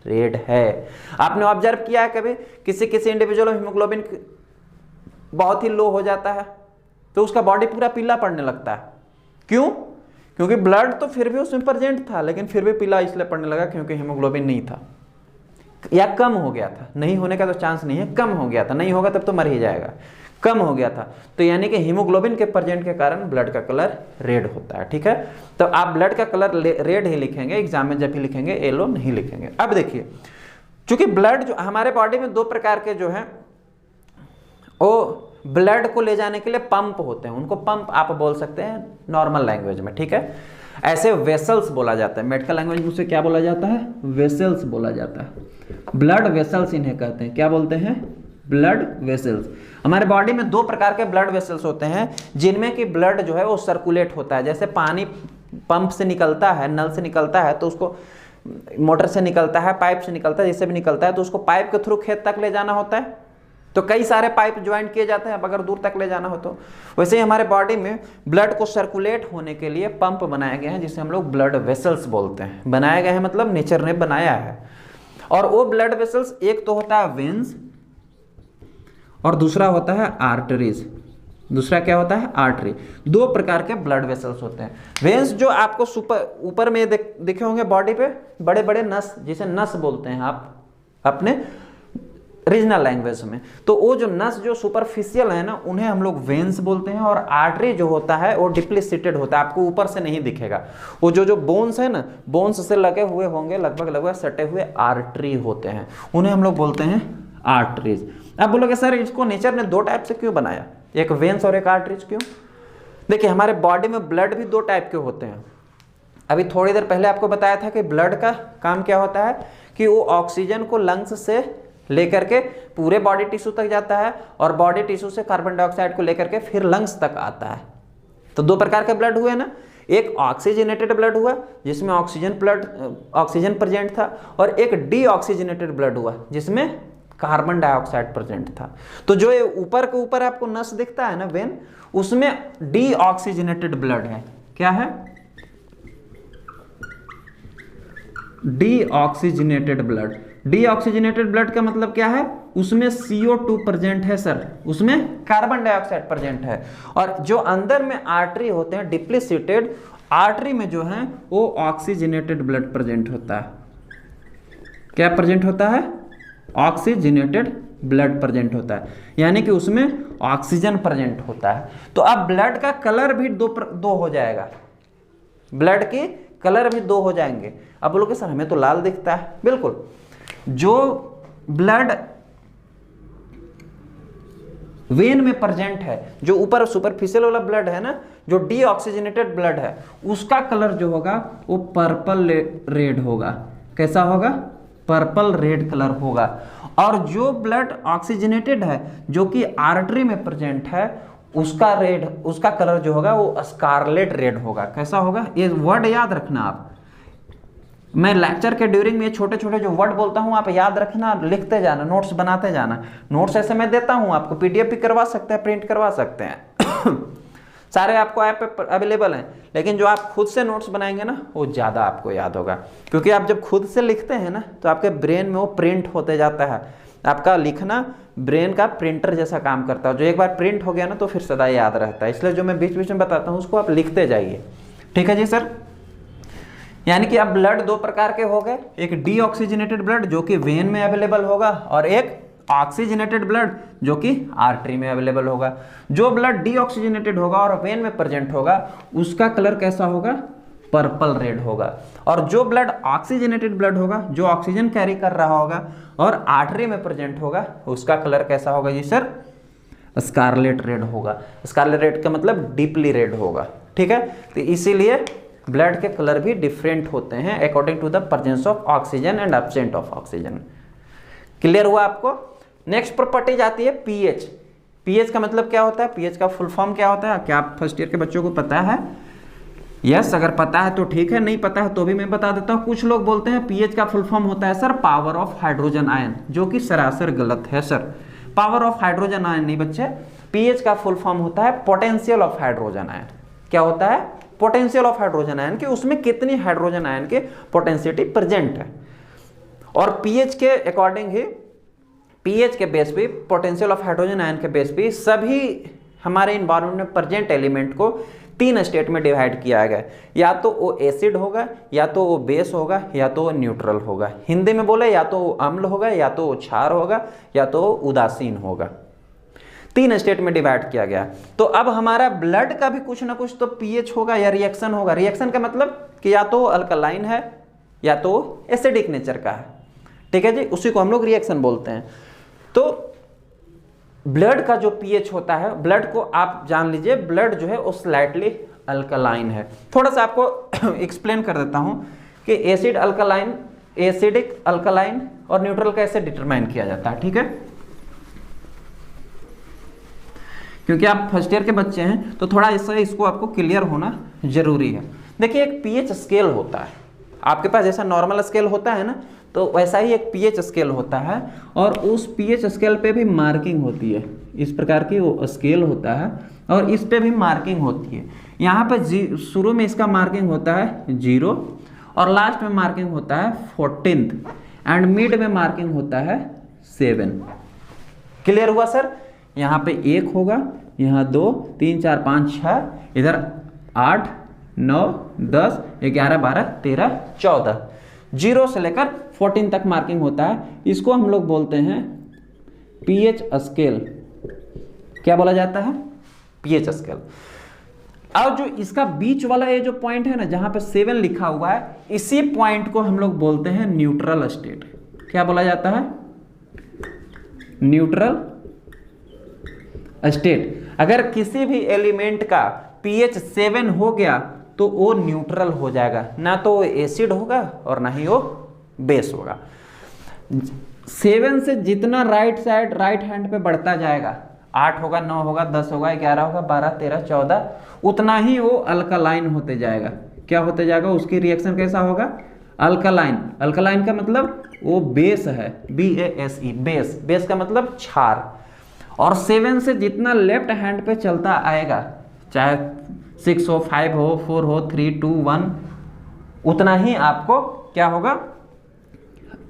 रेड है। आपने ऑब्जर्व किया है कभी किसी किसी इंडिविजुअल में हीमोग्लोबिन बहुत ही लो हो जाता है तो उसका बॉडी पूरा पीला पड़ने लगता है। क्यों? क्योंकि ब्लड तो फिर भी उसमें प्रेजेंट था, लेकिन फिर भी पीला इसलिए पड़ने लगा क्योंकि हीमोग्लोबिन नहीं था या कम हो गया था। नहीं होने का तो चांस नहीं है, कम हो गया था। नहीं होगा तब तो मर ही जाएगा, कम हो गया था। तो यानी कि हीमोग्लोबिन के प्रेजेंट के कारण ब्लड का कलर रेड होता है। ठीक है, तो आप ब्लड का कलर रेड ही लिखेंगे एग्जाम में, जब भी लिखेंगे येलो नहीं लिखेंगे। अब देखिए, चूंकि ब्लड जो हमारे बॉडी में दो प्रकार के जो है वो ब्लड को ले जाने के लिए पंप होते हैं, उनको पंप आप बोल सकते हैं नॉर्मल लैंग्वेज में। ठीक है, ऐसे वेसल्स बोला जाता है, मेडिकल लैंग्वेज में उसे क्या बोला जाता है? वेसल्स बोला जाता है। ब्लड वेसल्स इन्हें कहते हैं। क्या बोलते हैं? Blood vessels. हमारे बॉडी में दो प्रकार के ब्लड वेसल्स होते हैं जिनमें कि ब्लड जो है वो सर्कुलेट होता है। जैसे पानी पंप से निकलता है, नल से निकलता है, तो उसको मोटर से निकलता है, पाइप से निकलता है, जिससे भी निकलता है तो उसको पाइप के थ्रू खेत तक ले जाना होता है। तो कई सारे पाइप ज्वाइन किए जाते हैं अगर दूर तक ले जाना हो तो। वैसे ही हमारे बॉडी में ब्लड को सर्कुलेट होने के लिए पंप बनाए गए हैं जिसे हम लोग ब्लड वेसल्स बोलते हैं। बनाए गए हैं मतलब नेचर ने बनाया है। और वो ब्लड वेसल्स एक तो होता है वेन्स और दूसरा होता है आर्टरीज। दूसरा क्या होता है? आर्टरी। दो प्रकार के ब्लड वेसल्स होते हैं। वेन्स जो आपको ऊपर में दिखे होंगे बॉडी पे, बड़े बड़े नस, जिसे नस बोलते हैं आप अपने रीजनल लैंग्वेज में। तो वो जो नस जो सुपरफिशियल है ना, उन्हें हम लोग वेन्स बोलते हैं। और आर्टरी जो होता है वो डीपली सीटेड होता है, आपको ऊपर से नहीं दिखेगा। वो जो बोन्स है ना, बोन्स से लगे हुए होंगे, लगभग सटे हुए आर्टरी होते हैं, उन्हें हम लोग बोलते हैं आर्टरीज। अब बोलोगे सर इसको नेचर ने दो टाइप से क्यों बनाया, एक वेन्स और एक आर्टरीज क्यों? देखिए हमारे बॉडी में ब्लड भी दो टाइप के होते हैं। अभी थोड़ी देर पहले आपको बताया था कि ब्लड का काम क्या होता है कि वो ऑक्सीजन को लंग्स से लेकर के पूरे बॉडी टिश्यू तक जाता है और बॉडी टिश्यू से कार्बन डाइऑक्साइड को लेकर के फिर लंग्स तक आता है। तो दो प्रकार के ब्लड हुए ना, एक ऑक्सीजनेटेड ब्लड हुआ जिसमें ऑक्सीजन प्रेजेंट था, और एक डीऑक्सीजनेटेड ब्लड हुआ जिसमें कार्बन डाइऑक्साइड प्रेजेंट था। तो जो ये ऊपर के ऊपर आपको नस दिखता है ना, वेन, उसमें डीऑक्सीजनेटेड ब्लड है। क्या है? Deoxygenated blood. डीऑक्सीजनेटेड ब्लड का मतलब क्या है? उसमें CO2 प्रेजेंट है सर, उसमें कार्बन डाइऑक्साइड प्रेजेंट है। और जो अंदर में आर्टरी होते हैं डीपली सीटेड, आर्टरी में जो है वो ऑक्सीजनेटेड ब्लड प्रेजेंट होता है। क्या प्रेजेंट होता है? ऑक्सीजनेटेड ब्लड प्रेजेंट होता है, यानी कि उसमें ऑक्सीजन प्रेजेंट होता है। तो अब ब्लड का कलर भी दो हो जाएगा, ब्लड के कलर भी दो हो जाएंगे। अब बोलोगे सर हमें तो लाल दिखता है। बिल्कुल, जो ब्लड वेन में प्रेजेंट है, जो ऊपर सुपरफिशियल वाला ब्लड है ना, जो डीऑक्सीजनेटेड ब्लड है, उसका कलर जो होगा वो पर्पल रेड होगा। कैसा होगा? पर्पल रेड कलर होगा। और जो ब्लड ऑक्सीजनेटेड है जो कि आर्टरी में प्रेजेंट है, उसका कलर जो होगा वो स्कारलेट रेड होगा। कैसा होगा? ये वर्ड याद रखना आप। मैं लेक्चर के ड्यूरिंग में छोटे छोटे जो वर्ड बोलता हूं आप याद रखना, लिखते जाना, नोट्स बनाते जाना। नोट्स ऐसे मैं देता हूं आपको, PDF भी करवा सकते हैं, प्रिंट करवा सकते हैं सारे आपको ऐप पे अवेलेबल हैं। लेकिन जो आप खुद से नोट्स बनाएंगे ना, वो ज़्यादा आपको याद होगा, क्योंकि आप जब खुद से लिखते हैं ना तो आपके ब्रेन में वो प्रिंट होते जाता है। आपका लिखना ब्रेन का प्रिंटर जैसा काम करता है, जो एक बार प्रिंट हो गया ना तो फिर सदा याद रहता है। इसलिए जो मैं बीच बीच में बताता हूँ उसको आप लिखते जाइए। ठीक है जी सर। यानी कि अब ब्लड दो प्रकार के हो गए, एक डीऑक्सीजनेटेड ब्लड जो कि वेन में अवेलेबल होगा, और एक ऑक्सीजनेटेड ब्लड जो कि आर्टरी में अवेलेबल होगा। जो ब्लड डीऑक्सीजनेटेड होगा और वेन में प्रेजेंट होगा उसका कलर कैसा होगा, पर्पल रेड होगा। और जो ब्लड ऑक्सीजनेटेड ब्लड होगा, जो ऑक्सीजन कैरी कर रहा होगा और आर्टरी में प्रेजेंट होगा, उसका कलर कैसा होगा जी सर, स्कारलेट रेड होगा। स्कारलेट रेड का मतलब डीपली रेड होगा, ठीक है। तो इसीलिए ब्लड के कलर भी डिफरेंट होते हैं according to the presence of oxygen and absent of oxygen. Clear हुआ आपको। नेक्स्ट प्रॉपर्टी आती है पीएच। पीएच का मतलब क्या होता है, पीएच का फुल फॉर्म क्या होता है, क्या आप फर्स्ट ईयर के बच्चों को पता है? यस, अगर पता है तो ठीक है, नहीं पता है तो भी मैं बता देता हूँ। कुछ लोग बोलते हैं पीएच का फुल फॉर्म होता है sir power of hydrogen ion, जो कि सरासर गलत है sir. Power of hydrogen ion नहीं बच्चे, पीएच का फुल फॉर्म होता है पोटेंशियल ऑफ हाइड्रोजन आयन। क्या होता है, पोटेंशियल ऑफ हाइड्रोजन आयन, कि उसमें कितनी हाइड्रोजन आयन के पोटेंशियलिटी प्रेजेंट है। और पीएच के अकॉर्डिंग ही, पीएच के बेस पे, पोटेंशियल ऑफ हाइड्रोजन आयन के बेस पे सभी हमारे इन्वायरमेंट में प्रेजेंट एलिमेंट को 3 स्टेट में डिवाइड किया गया है। या तो वो एसिड होगा, या तो वो बेस होगा, या तो वो न्यूट्रल होगा। हिंदी में बोले या तो वो अम्ल होगा, या तो वो क्षार होगा, या तो वो उदासीन होगा। 3 स्टेट में डिवाइड किया गया। तो अब हमारा ब्लड का भी कुछ ना कुछ तो पीएच होगा या रिएक्शन होगा। रिएक्शन का मतलब कि या तो अल्कलाइन है या तो एसिडिक नेचर का है, ठीक है जी, उसी को हम लोग रिएक्शन बोलते हैं। तो ब्लड का जो पीएच होता है, ब्लड को आप जान लीजिए, ब्लड जो है वो स्लाइटली अल्कलाइन है। थोड़ा सा आपको एक्सप्लेन कर देता हूं कि एसिड अल्कलाइन, एसिडिक अल्कलाइन और न्यूट्रल कैसे डिटरमाइन किया जाता है, ठीक है। क्योंकि आप फर्स्ट ईयर के बच्चे हैं तो थोड़ा इसको आपको क्लियर होना जरूरी है। देखिए एक पीएच स्केल होता है, आपके पास जैसा नॉर्मल स्केल होता है ना, तो वैसा ही एक पीएच स्केल होता है। और उस पीएच स्केल पे भी मार्किंग होती है, इस प्रकार की वो स्केल होता है और इस पे भी मार्किंग होती है। यहाँ पे शुरू में इसका मार्किंग होता है 0 और लास्ट में मार्किंग होता है 14th एंड मिड में मार्किंग होता है 7। क्लियर हुआ सर। यहाँ पे 1 होगा, यहाँ 2 3 4 5 6, इधर 8 9 10 11 12 13 14, 0 से लेकर 14 तक मार्किंग होता है। इसको हम लोग बोलते हैं पीएच स्केल। क्या बोला जाता है, पीएच स्केल। अब जो इसका बीच वाला ये जो पॉइंट है ना, जहां पे 7 लिखा हुआ है, इसी पॉइंट को हम लोग बोलते हैं न्यूट्रल स्टेट। क्या बोला जाता है, न्यूट्रल स्टेट। अगर किसी भी एलिमेंट का पीएच 7 हो गया तो वो न्यूट्रल हो जाएगा, ना तो वो एसिड होगा और ना ही वो बेस होगा। 7 से जितना राइट साइड, राइट हैंड पे बढ़ता जाएगा, 8 होगा, 9 होगा, 10 होगा, 11 होगा, 12 13 14, उतना ही वो अल्कलाइन होते जाएगा। क्या होते जाएगा, उसकी रिएक्शन कैसा होगा, अल्कलाइन। अल्कलाइन का मतलब वो बेस है, BASE, बेस। बेस का मतलब क्षार। और 7 से जितना लेफ्ट हैंड पे चलता आएगा, चाहे 6 हो, 5 हो, 4 हो, 3 2 1, उतना ही आपको क्या होगा,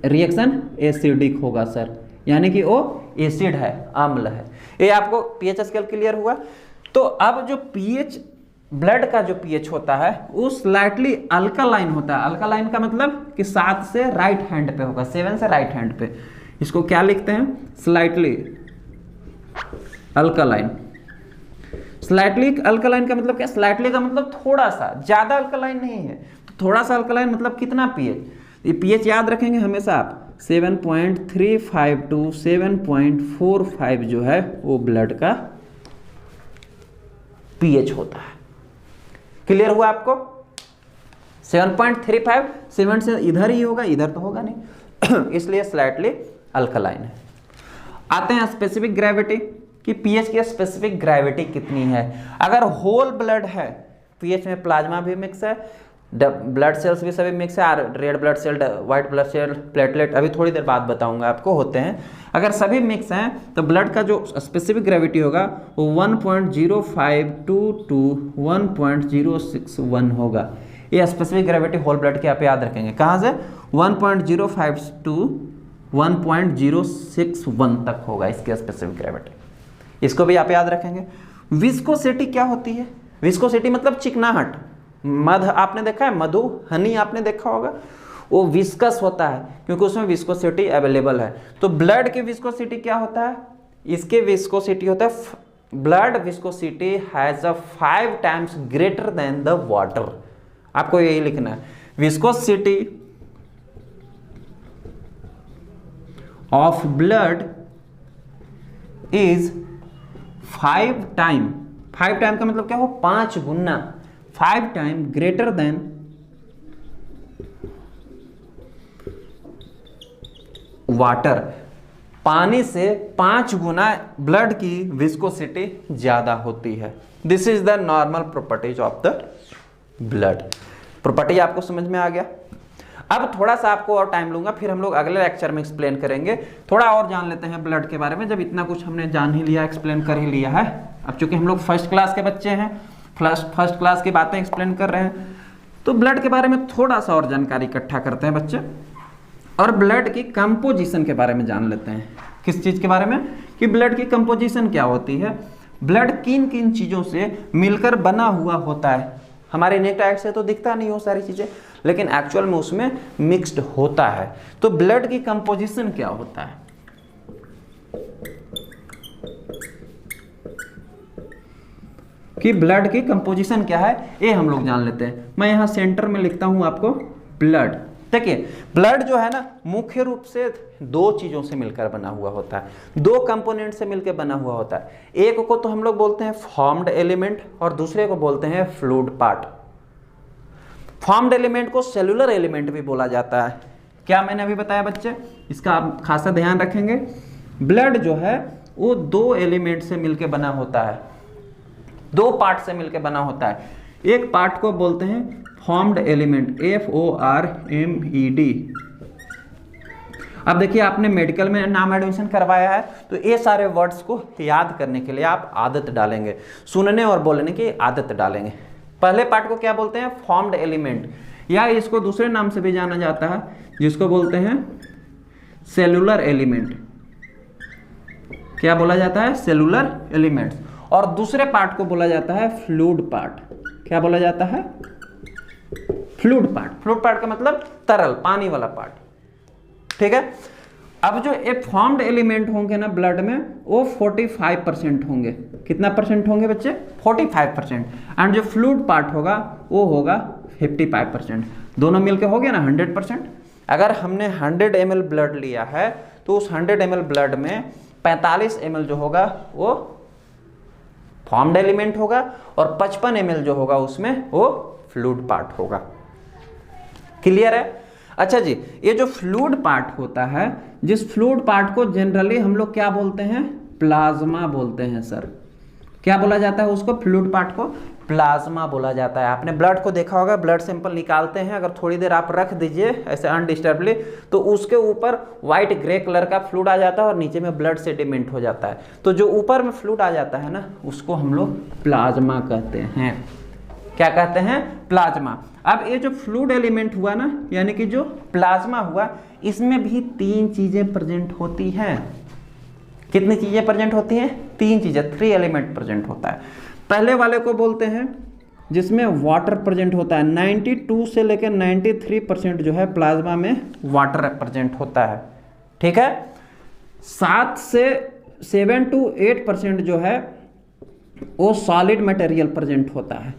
रिएक्शन एसिडिक होगा सर, यानी कि वो एसिड है, अम्ल है। ये आपको पीएच स्केल क्लियर हुआ। तो अब जो पीएच, ब्लड का जो पीएच होता है वो स्लाइटली अल्कलाइन होता है। अल्कलाइन का मतलब कि 7 से राइट हैंड पे होगा, 7 से राइट हैंड पे। इसको क्या लिखते हैं, स्लाइटली अल्कलाइन। स्लाइटली अल्कलाइन का मतलब क्या, स्लाइटली का मतलब थोड़ा सा, ज्यादा अल्कलाइन नहीं है। तो थोड़ा सा अल्कलाइन मतलब कितना पीएच, ये पीएच याद रखेंगे हमेशा आप, 7.35 टू 7.45 जो है वो ब्लड का पीएच होता है। क्लियर हुआ आपको। 7.35, 7 से इधर ही होगा, इधर तो होगा नहीं इसलिए स्लाइटली अल्कलाइन है। आते हैं स्पेसिफिक ग्रेविटी, कि पीएच की स्पेसिफिक ग्रेविटी कितनी है। अगर होल ब्लड है, पीएच में प्लाज्मा भी मिक्स है, ब्लड सेल्स भी सभी मिक्स है, red blood cell, white blood cell, platelet, अभी थोड़ी देर बाद बताऊंगा आपको, होते हैं। अगर सभी मिक्स हैं तो ब्लड का जो स्पेसिफिक ग्रेविटी होगा वो 1.052 टू 1.061 होगा। ये स्पेसिफिक ग्रेविटी होल ब्लड की आप याद रखेंगे। कहाँ से, 1.05 टू 1.061 तक होगा इसकी स्पेसिफिक ग्रेविटी। इसको भी आप याद रखेंगे। विस्कोसिटी क्या होती है, विस्कोसिटी मतलब चिकनाहट। मध आपने देखा है, मधु, हनी आपने देखा होगा, वो विस्कस होता है क्योंकि उसमें विस्कोसिटी अवेलेबल है। तो ब्लड की विस्कोसिटी क्या होता है, इसके विस्कोसिटी होता है, blood viscosity has a 5 times greater than the water. आपको यही लिखना है, viscosity of blood is 5 time, 5 time का मतलब क्या हो, 5 गुना, 5 टाइम ग्रेटर देन वाटर। पानी से 5 गुना ब्लड की विस्कोसिटी ज्यादा होती है। This is the normal properties of the blood. Property आपको समझ में आ गया। अब थोड़ा सा आपको और टाइम लूंगा, फिर हम लोग अगले लेक्चर में एक्सप्लेन करेंगे। थोड़ा और जान लेते हैं ब्लड के बारे में, जब इतना कुछ हमने जान ही लिया, एक्सप्लेन कर ही लिया है। अब चूंकि हम लोग फर्स्ट क्लास के बच्चे हैं, फर्स्ट क्लास की बातें एक्सप्लेन कर रहे हैं, तो ब्लड के बारे में थोड़ा सा और जानकारी इकट्ठा करते हैं बच्चे, और ब्लड की कंपोजिशन के बारे में जान लेते हैं। किस चीज के बारे में, कि ब्लड की कंपोजिशन क्या होती है, ब्लड किन किन चीजों से मिलकर बना हुआ होता है। हमारे नेक्ट आइट से तो दिखता नहीं हो सारी चीजें, लेकिन एक्चुअल में उसमें मिक्स्ड होता है। तो ब्लड की कंपोजिशन क्या होता है, कि ब्लड की कंपोजिशन क्या है, ये हम लोग जान लेते हैं। मैं यहां सेंटर में लिखता हूं आपको ब्लड। देखिए, ब्लड जो है ना, मुख्य रूप से 2 चीजों से मिलकर बना हुआ होता है, 2 कंपोनेंट से मिलकर बना हुआ होता है। एक को तो हम लोग बोलते हैं फॉर्म्ड एलिमेंट, और दूसरे को बोलते हैं फ्लूइड पार्ट। फॉर्म्ड एलिमेंट को सेलुलर एलिमेंट भी बोला जाता है। क्या मैंने अभी बताया बच्चे, इसका आप खासा ध्यान रखेंगे। ब्लड जो है वो 2 एलिमेंट से मिलकर बना होता है, 2 पार्ट से मिलकर बना होता है। एक पार्ट को बोलते हैं फॉर्म्ड एलिमेंट, FORMED। अब देखिए, आपने मेडिकल में नाम एडमिशन करवाया है, तो ये सारे वर्ड्स को याद करने के लिए आप आदत डालेंगे, सुनने और बोलने की आदत डालेंगे। पहले पार्ट को क्या बोलते हैं, फॉर्म्ड एलिमेंट, या इसको दूसरे नाम से भी जाना जाता है, जिसको बोलते हैं सेलुलर एलिमेंट। क्या बोला जाता है, सेलुलर एलिमेंट्स। और दूसरे पार्ट को बोला जाता है फ्लूइड पार्ट। क्या बोला जाता है, फ्लूइड पार्ट। फ्लूइड पार्ट का मतलब तरल, पानी वाला पार्ट। ठीक है। अब जो ये फॉर्म्ड एलिमेंट होंगे ना ब्लड में, वो 45% होंगे। कितना परसेंट होंगे बच्चे, 45%। एंड जो फ्लूइड पार्ट होगा वो होगा 55%। दोनों मिलके हो गया ना 100%। अगर हमने 100 ml ब्लड लिया है, तो उस 100 ml ब्लड में 45 ml जो होगा वो फॉर्म्ड एलिमेंट होगा, और 55 ml जो होगा उसमें वो फ्लूइड पार्ट होगा। क्लियर है। अच्छा जी, ये जो फ्लूइड पार्ट होता है, जिस फ्लूइड पार्ट को जनरली हम लोग क्या बोलते हैं, प्लाज्मा बोलते हैं सर। क्या बोला जाता है उसको, फ्लूइड पार्ट को प्लाज्मा बोला जाता है। आपने ब्लड को देखा होगा, ब्लड सैंपल निकालते हैं, अगर थोड़ी देर आप रख दीजिए ऐसे अनडिस्टर्बली, तो उसके ऊपर व्हाइट ग्रे कलर का फ्लूइड आ जाता है और नीचे में ब्लड सेडिमेंट हो जाता है। तो जो ऊपर में फ्लूइड आ जाता है ना, उसको हम लोग प्लाज्मा कहते हैं। क्या कहते हैं, प्लाज्मा। अब ये जो फ्लूइड एलिमेंट हुआ ना, यानी कि जो प्लाज्मा हुआ, इसमें भी 3 चीजें प्रेजेंट होती हैं। कितनी चीजें प्रेजेंट होती हैं, 3 चीजें, 3 एलिमेंट प्रेजेंट होता है। पहले वाले को बोलते हैं जिसमें वाटर प्रेजेंट होता है। 92 से लेकर 93% जो है प्लाज्मा में वाटर प्रेजेंट होता है। ठीक है। 7 to 8% जो है वो सॉलिड मटेरियल प्रेजेंट होता है,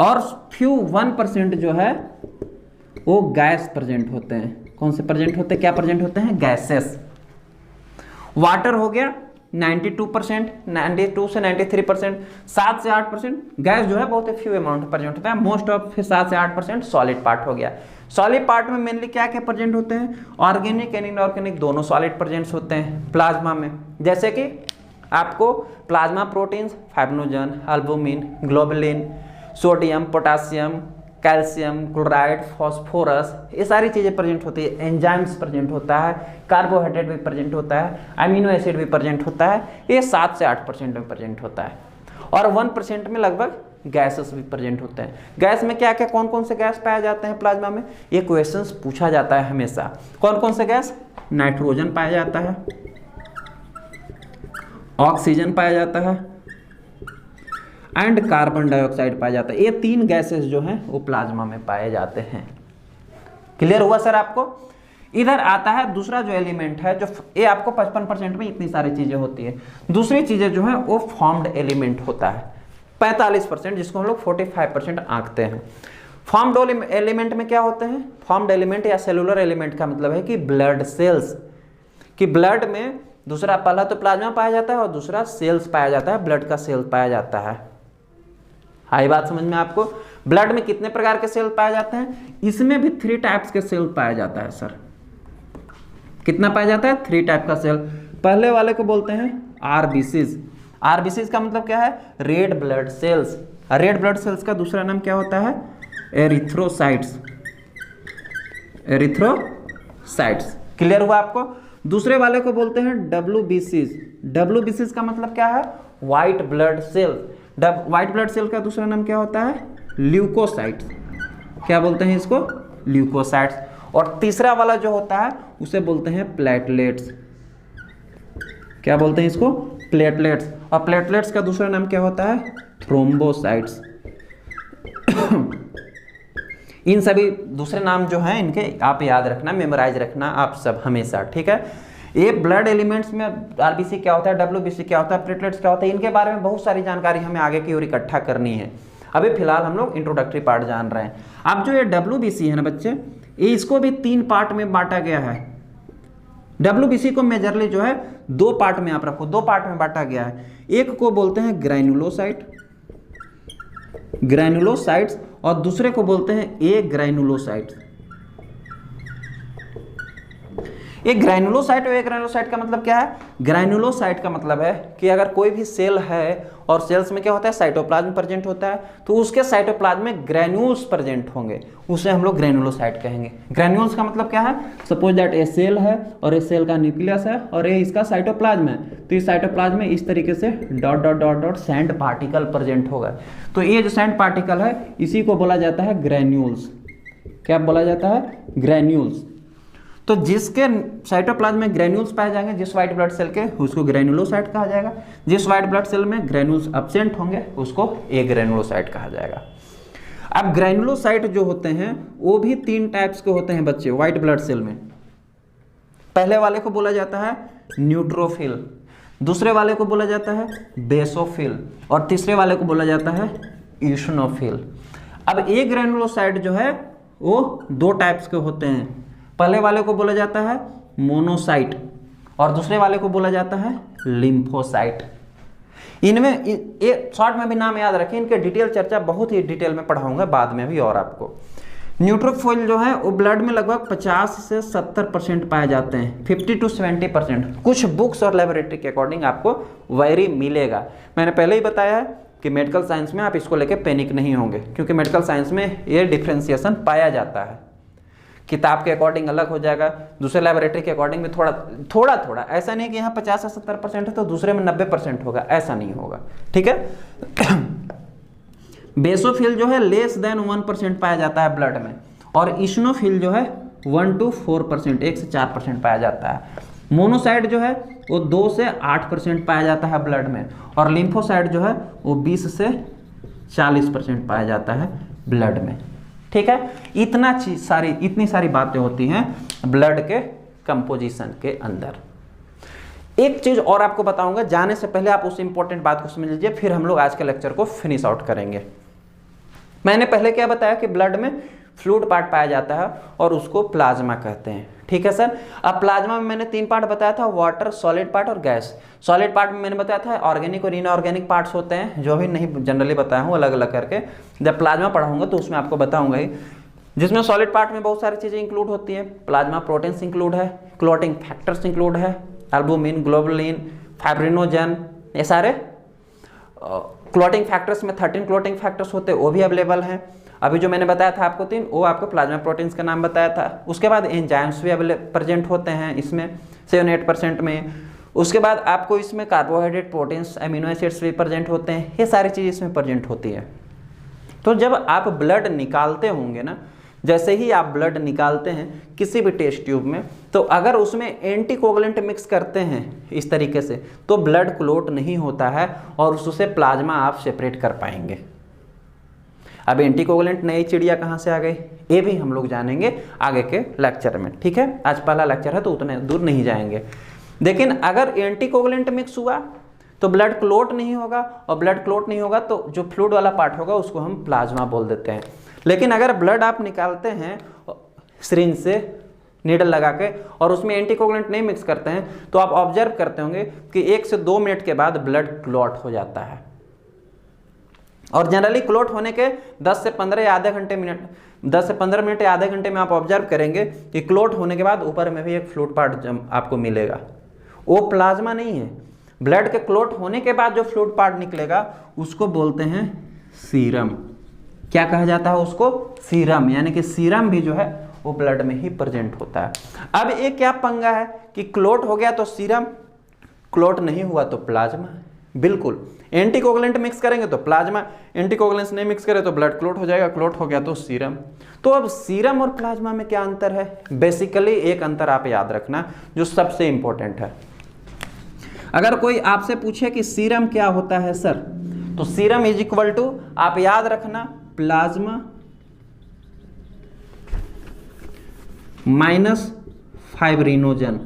और फ्यू 1% जो है वो गैस प्रेजेंट होते हैं। कौन से प्रेजेंट होते हैं, क्या प्रेजेंट होते हैं, गैसेस। वाटर हो गया 92%, 92 से 93%, 7 से 8%। गैस जो है बहुत ही फ्यू अमाउंट प्रेजेंट होता है, मोस्ट ऑफ 7 से 8% सॉलिड पार्ट हो गया। सॉलिड पार्ट में मेनली क्या क्या प्रेजेंट होते हैं, ऑर्गेनिक एंड इनऑर्गेनिक दोनों सॉलिड प्रेजेंट्स होते हैं प्लाज्मा में। जैसे कि आपको plasma proteins, fibrinogen, albumin, globulin, sodium, potassium, calcium, chloride, phosphorus, ये सारी चीज़ें प्रेजेंट होती है। एंजाइम्स प्रेजेंट होता है, कार्बोहाइड्रेट भी प्रेजेंट होता है, अमीनो एसिड भी प्रेजेंट होता है। ये 7 से 8% में प्रेजेंट होता है, और 1% में लगभग गैसेस भी प्रेजेंट होते हैं। गैस में क्या क्या, कौन कौन से गैस पाए जाते हैं प्लाज्मा में, ये क्वेश्चंस पूछा जाता है हमेशा। कौन कौन से गैस, नाइट्रोजन पाया जाता है, ऑक्सीजन पाया जाता है, एंड कार्बन डाइऑक्साइड पाया जाता है। ये 3 गैसेस जो हैं वो प्लाज्मा में पाए जाते हैं। क्लियर हुआ सर आपको? इधर आता है दूसरा जो एलिमेंट है, जो ये आपको 55% में इतनी सारी चीजें होती है। दूसरी चीजें जो है वो फॉर्म्ड एलिमेंट होता है 45%, जिसको हम लोग 45% आंकते हैं। फॉर्म्ड एलिमेंट में क्या होते हैं? फॉर्म्ड एलिमेंट या सेलुलर एलिमेंट का मतलब है कि ब्लड सेल्स, कि ब्लड में दूसरा, पहला तो प्लाज्मा पाया जाता है और दूसरा सेल्स पाया जाता है, ब्लड का सेल पाया जाता है। आई बात समझ में आपको? ब्लड में कितने प्रकार के सेल पाए जाते हैं? इसमें भी 3 टाइप्स के सेल पाया जाता है सर। कितना पाया जाता है? 3 टाइप का सेल। पहले वाले को बोलते हैं आरबीसीज। आरबीसीज का मतलब क्या है? Red blood cells. Red blood cells का दूसरा नाम क्या होता है? एरिथ्रोसाइट्स। एरिथ्रोसाइट्स। क्लियर हुआ आपको? दूसरे वाले को बोलते हैं डब्ल्यूबीसीज। डब्ल्यूबीसीज का मतलब क्या है? White blood cell. White blood cell का दूसरा नाम क्या होता है? ल्यूकोसाइट्स। क्या बोलते हैं इसको? ल्यूकोसाइट्स। और तीसरा वाला जो होता है उसे बोलते हैं प्लेटलेट्स। क्या बोलते हैं इसको? प्लेटलेट्स। और प्लेटलेट्स का दूसरा नाम क्या होता है? थ्रोम्बोसाइट्स। इन सभी दूसरे नाम जो हैं इनके आप याद रखना, मेमोराइज रखना आप सब हमेशा, ठीक है? ये ब्लड एलिमेंट्स में आरबीसी क्या होता है, डब्ल्यूबीसी क्या होता है, प्लेटलेट्स क्या होता है, इनके बारे में बहुत सारी जानकारी हमें आगे की ओर इकट्ठा करनी है। अभी फिलहाल हम लोग इंट्रोडक्टरी पार्ट जान रहे हैं। अब जो ये डब्ल्यूबीसी है ना बच्चे, ये इसको भी 3 पार्ट में बांटा गया है। डब्ल्यूबीसी को मेजरली जो है 2 पार्ट में आप रखो, 2 पार्ट में बांटा गया है। एक को बोलते हैं ग्रैनुलोसाइट, ग्रैनुलोसाइट्स, और दूसरे को बोलते हैं ए ग्रैनुलोसाइट्स। एक ग्रैनुलोसाइट और एक ग्रैनुलोसाइट का मतलब क्या है? ग्रैनुलोसाइट का मतलब है कि अगर कोई भी सेल है और सेल्स में क्या होता है? साइटोप्लाज्म प्रेजेंट होता है, तो उसके साइटोप्लाज्म में ग्रैन्यूल्स प्रेजेंट होंगे, उसे हम लोग ग्रैनुलोसाइट कहेंगे। ग्रैन्यूल्स का मतलब क्या है? सपोज दैट ए सेल है और इस सेल का न्यूक्लियस है और ये इसका साइटोप्लाज्म है, तो इस साइटोप्लाज्म में इस तरीके से dot dot dot dot sand particle present होगा। तो ये जो सैंड पार्टिकल है इसी को बोला जाता है ग्रैन्यूल्स। क्या बोला जाता है? ग्रैन्यूल्स। तो जिसके साइटोप्लाज्म में ग्रैन्यूल्स पाए जाएंगे, जिस व्हाइट ब्लड सेल के, उसको ग्रैनुलोसाइट कहा जाएगा। जिस व्हाइट ब्लड सेल में ग्रैन्यूल्स एब्सेंट होंगे उसको ए ग्रैनुलोसाइट कहा जाएगा। अब ग्रैनुलोसाइट जो होते हैं वो भी 3 टाइप्स के होते हैं बच्चे व्हाइट ब्लड सेल में। पहले वाले को बोला जाता है न्यूट्रोफिल, दूसरे वाले को बोला जाता है बेसोफिल, और तीसरे वाले को बोला जाता है ईशनोफिल। अब ए ग्रैनुलोसाइट जो है वो 2 टाइप्स के होते हैं। पहले वाले को बोला जाता है मोनोसाइट और दूसरे वाले को बोला जाता है लिम्फोसाइट। इनमें ये शॉर्ट में भी नाम याद रखें, इनके डिटेल चर्चा बहुत ही डिटेल में पढ़ाऊंगा बाद में भी और आपको। न्यूट्रोफिल जो है वो ब्लड में लगभग 50 से 70% पाए जाते हैं, 50 to 70%। कुछ बुक्स और लेबोरेटरी के अकॉर्डिंग आपको वेरी मिलेगा। मैंने पहले ही बताया है कि मेडिकल साइंस में आप इसको लेके पैनिक नहीं होंगे, क्योंकि मेडिकल साइंस में ये डिफ्रेंसिएशन पाया जाता है। किताब के अकॉर्डिंग अलग हो जाएगा, दूसरे लैबोरेटरी के अकॉर्डिंग भी थोड़ा, ऐसा नहीं कि यहाँ 50 से 70% है तो दूसरे में 90% होगा, ऐसा नहीं होगा, ठीक है। बेसोफिल जो है लेस देन 1% पाया जाता है ब्लड में, और इशनोफिल जो है 1 to 4%, 1 से 4% पाया जाता है। मोनोसाइट जो है वो 2 से 8% पाया जाता है ब्लड में, और लिम्फोसाइट जो है वो 20 से 40% पाया जाता है ब्लड में, ठीक है। इतनी सारी बातें होती हैं ब्लड के कंपोजिशन के अंदर। एक चीज और आपको बताऊंगा, जाने से पहले आप उस इंपॉर्टेंट बात को समझ लीजिए, फिर हम लोग आज के लेक्चर को फिनिश आउट करेंगे। मैंने पहले क्या बताया कि ब्लड में फ्लूइड पार्ट पाया जाता है और उसको प्लाज्मा कहते हैं, ठीक है सर। अब प्लाज्मा में मैंने 3 पार्ट बताया था, वाटर, सॉलिड पार्ट और गैस। सॉलिड पार्ट में मैंने बताया था ऑर्गेनिक और इनऑर्गेनिक पार्ट्स होते हैं, जो भी नहीं जनरली बताया हूँ अलग अलग करके। जब प्लाज्मा पढ़ाऊंगा तो उसमें आपको बताऊंगा ही, जिसमें सॉलिड पार्ट में बहुत सारी चीज़ें इंक्लूड होती हैं। प्लाज्मा प्रोटीन्स इंक्लूड है, क्लॉटिंग फैक्टर्स इंक्लूड है, एल्बुमिन, ग्लोबुलिन, फाइब्रिनोजन, ये सारे क्लॉटिंग फैक्टर्स में 13 क्लॉटिंग फैक्टर्स होते हैं, वो भी अवेलेबल हैं। अभी जो मैंने बताया था आपको 3, वो आपको प्लाज्मा प्रोटीन्स का नाम बताया था। उसके बाद एंजाइम्स भी प्रेजेंट होते हैं इसमें 7-8% में। उसके बाद आपको इसमें कार्बोहाइड्रेट, प्रोटीन्स, अमीनो एसिड्स भी प्रेजेंट होते हैं, ये सारी चीज़ इसमें प्रेजेंट होती है। तो जब आप ब्लड निकालते होंगे ना, जैसे ही आप ब्लड निकालते हैं किसी भी टेस्ट ट्यूब में, तो अगर उसमें एंटीकोगुलेंट मिक्स करते हैं इस तरीके से, तो ब्लड क्लॉट नहीं होता है और उससे प्लाज्मा आप सेपरेट कर पाएंगे। अब एंटीकोगुलेंट नई चिड़िया कहाँ से आ गई, ये भी हम लोग जानेंगे आगे के लेक्चर में, ठीक है। आज पहला लेक्चर है तो उतने दूर नहीं जाएंगे। लेकिन अगर एंटीकोगुलेंट मिक्स हुआ तो ब्लड क्लोट नहीं होगा, और ब्लड क्लोट नहीं होगा तो जो फ्लूइड वाला पार्ट होगा उसको हम प्लाज्मा बोल देते हैं। लेकिन अगर ब्लड आप निकालते हैं सिरिंज से नीडल लगा के और उसमें एंटीकोगुलेंट नहीं मिक्स करते हैं तो आप ऑब्जर्व करते होंगे कि 1 से 2 मिनट के बाद ब्लड क्लॉट हो जाता है। और जनरली क्लॉट होने के 10 से 15 या आधे घंटे मिनट 10 से 15 मिनट या आधे घंटे में आप ऑब्जर्व करेंगे कि क्लॉट होने के बाद ऊपर में भी एक फ्लूइड पार्ट आपको मिलेगा, वो प्लाज्मा नहीं है। ब्लड के क्लॉट होने के बाद जो फ्लूइड पार्ट निकलेगा उसको बोलते हैं सीरम। क्या कहा जाता है उसको, सीरम, यानी कि सीरम भी जो है वो ब्लड में ही प्रेजेंट होता है। अब ये क्या पंगा है कि क्लॉट हो गया तो सीरम, क्लॉट नहीं हुआ तो प्लाज्मा। बिल्कुल, एंटीकोगुलेंट मिक्स करेंगे तो प्लाज्मा, एंटीकोगुलेंट्स नहीं मिक्स करें तो ब्लड क्लॉट हो जाएगा, क्लॉट हो गया तो सीरम। तो अब सीरम और प्लाज्मा में क्या अंतर है? बेसिकली एक अंतर आप याद रखना जो सबसे इंपॉर्टेंट है। अगर कोई आपसे पूछे कि सीरम क्या होता है सर, तो सीरम इज इक्वल टू, आप याद रखना, प्लाज्मा माइनस फाइब्रिनोजन।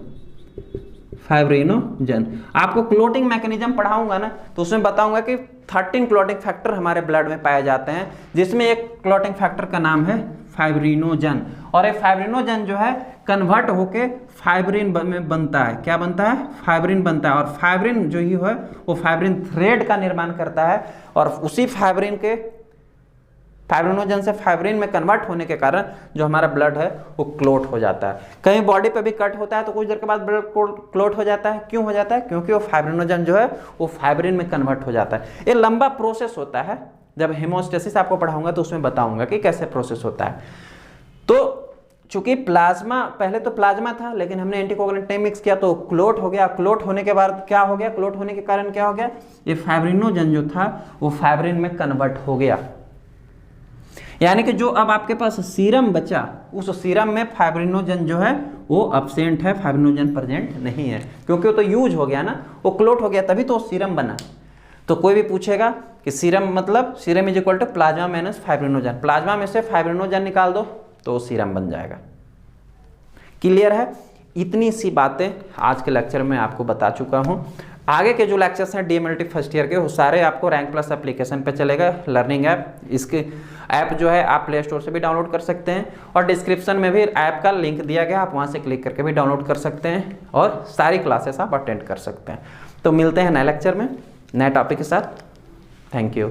आपको क्लोटिंग मैकेनिज्म पढ़ाऊंगा ना तो उसमें बताऊंगा कि 13 क्लोटिंग फैक्टर हमारे ब्लड में पाए जाते हैं, जिसमें एक क्लोटिंग फैक्टर का नाम है फाइब्रिनोजन। और ये फाइब्रिनोजन जो है कन्वर्ट होके फाइब्रिन में बनता है। क्या बनता है? फाइब्रिन बनता है। और फाइब्रिन जो ही है वो फाइब्रिन थ्रेड का निर्माण करता है, और उसी फाइब्रिनोजन से फाइब्रिन में कन्वर्ट होने के कारण जो हमारा ब्लड है वो क्लोट हो जाता है। कहीं बॉडी पे भी कट होता है तो कुछ देर के बाद ब्लड क्लोट हो जाता है। क्यों हो जाता है? क्योंकि वो फाइब्रिनोजन जो है वो फाइब्रिन में कन्वर्ट हो जाता है। ये लंबा प्रोसेस होता है, जब हेमोस्टेसिस आपको पढ़ाऊंगा तो उसमें बताऊंगा कि कैसे प्रोसेस होता है। तो चूंकि प्लाज्मा, पहले तो प्लाज्मा था लेकिन हमने एंटीकोगुलेंट नहीं मिक्स किया तो क्लोट हो गया। क्लोट होने के बाद क्या हो गया? क्लोट होने के कारण क्या हो गया? ये फाइब्रिनोजन जो था वो फाइब्रिन में कन्वर्ट हो गया। यानी कि जो अब आपके पास सीरम बचा, उस सीरम में फाइब्रिनोजन जो है वो अब्सेंट है, फाइब्रिनोजन प्रेजेंट नहीं है, क्योंकि वो तो यूज हो गया ना, वो क्लोट हो गया तभी तो सीरम बना। तो कोई भी पूछेगा कि सीरम मतलब, serum is equal to plasma minus fibrinogen, plasma में से फाइब्रिनोजन निकाल दो तो सीरम बन जाएगा। क्लियर है? इतनी सी बातें आज के लेक्चर में आपको बता चुका हूं। आगे के जो लेक्चर्स हैं डीएमएलटी फर्स्ट ईयर के वो सारे आपको रैंक प्लस एप्लीकेशन पे चलेगा, लर्निंग ऐप। इसके ऐप जो है आप प्ले स्टोर से भी डाउनलोड कर सकते हैं, और डिस्क्रिप्शन में भी ऐप का लिंक दिया गया, आप वहां से क्लिक करके भी डाउनलोड कर सकते हैं और सारी क्लासेस आप अटेंड कर सकते हैं। तो मिलते हैं नए लेक्चर में नए टॉपिक के साथ। Thank you.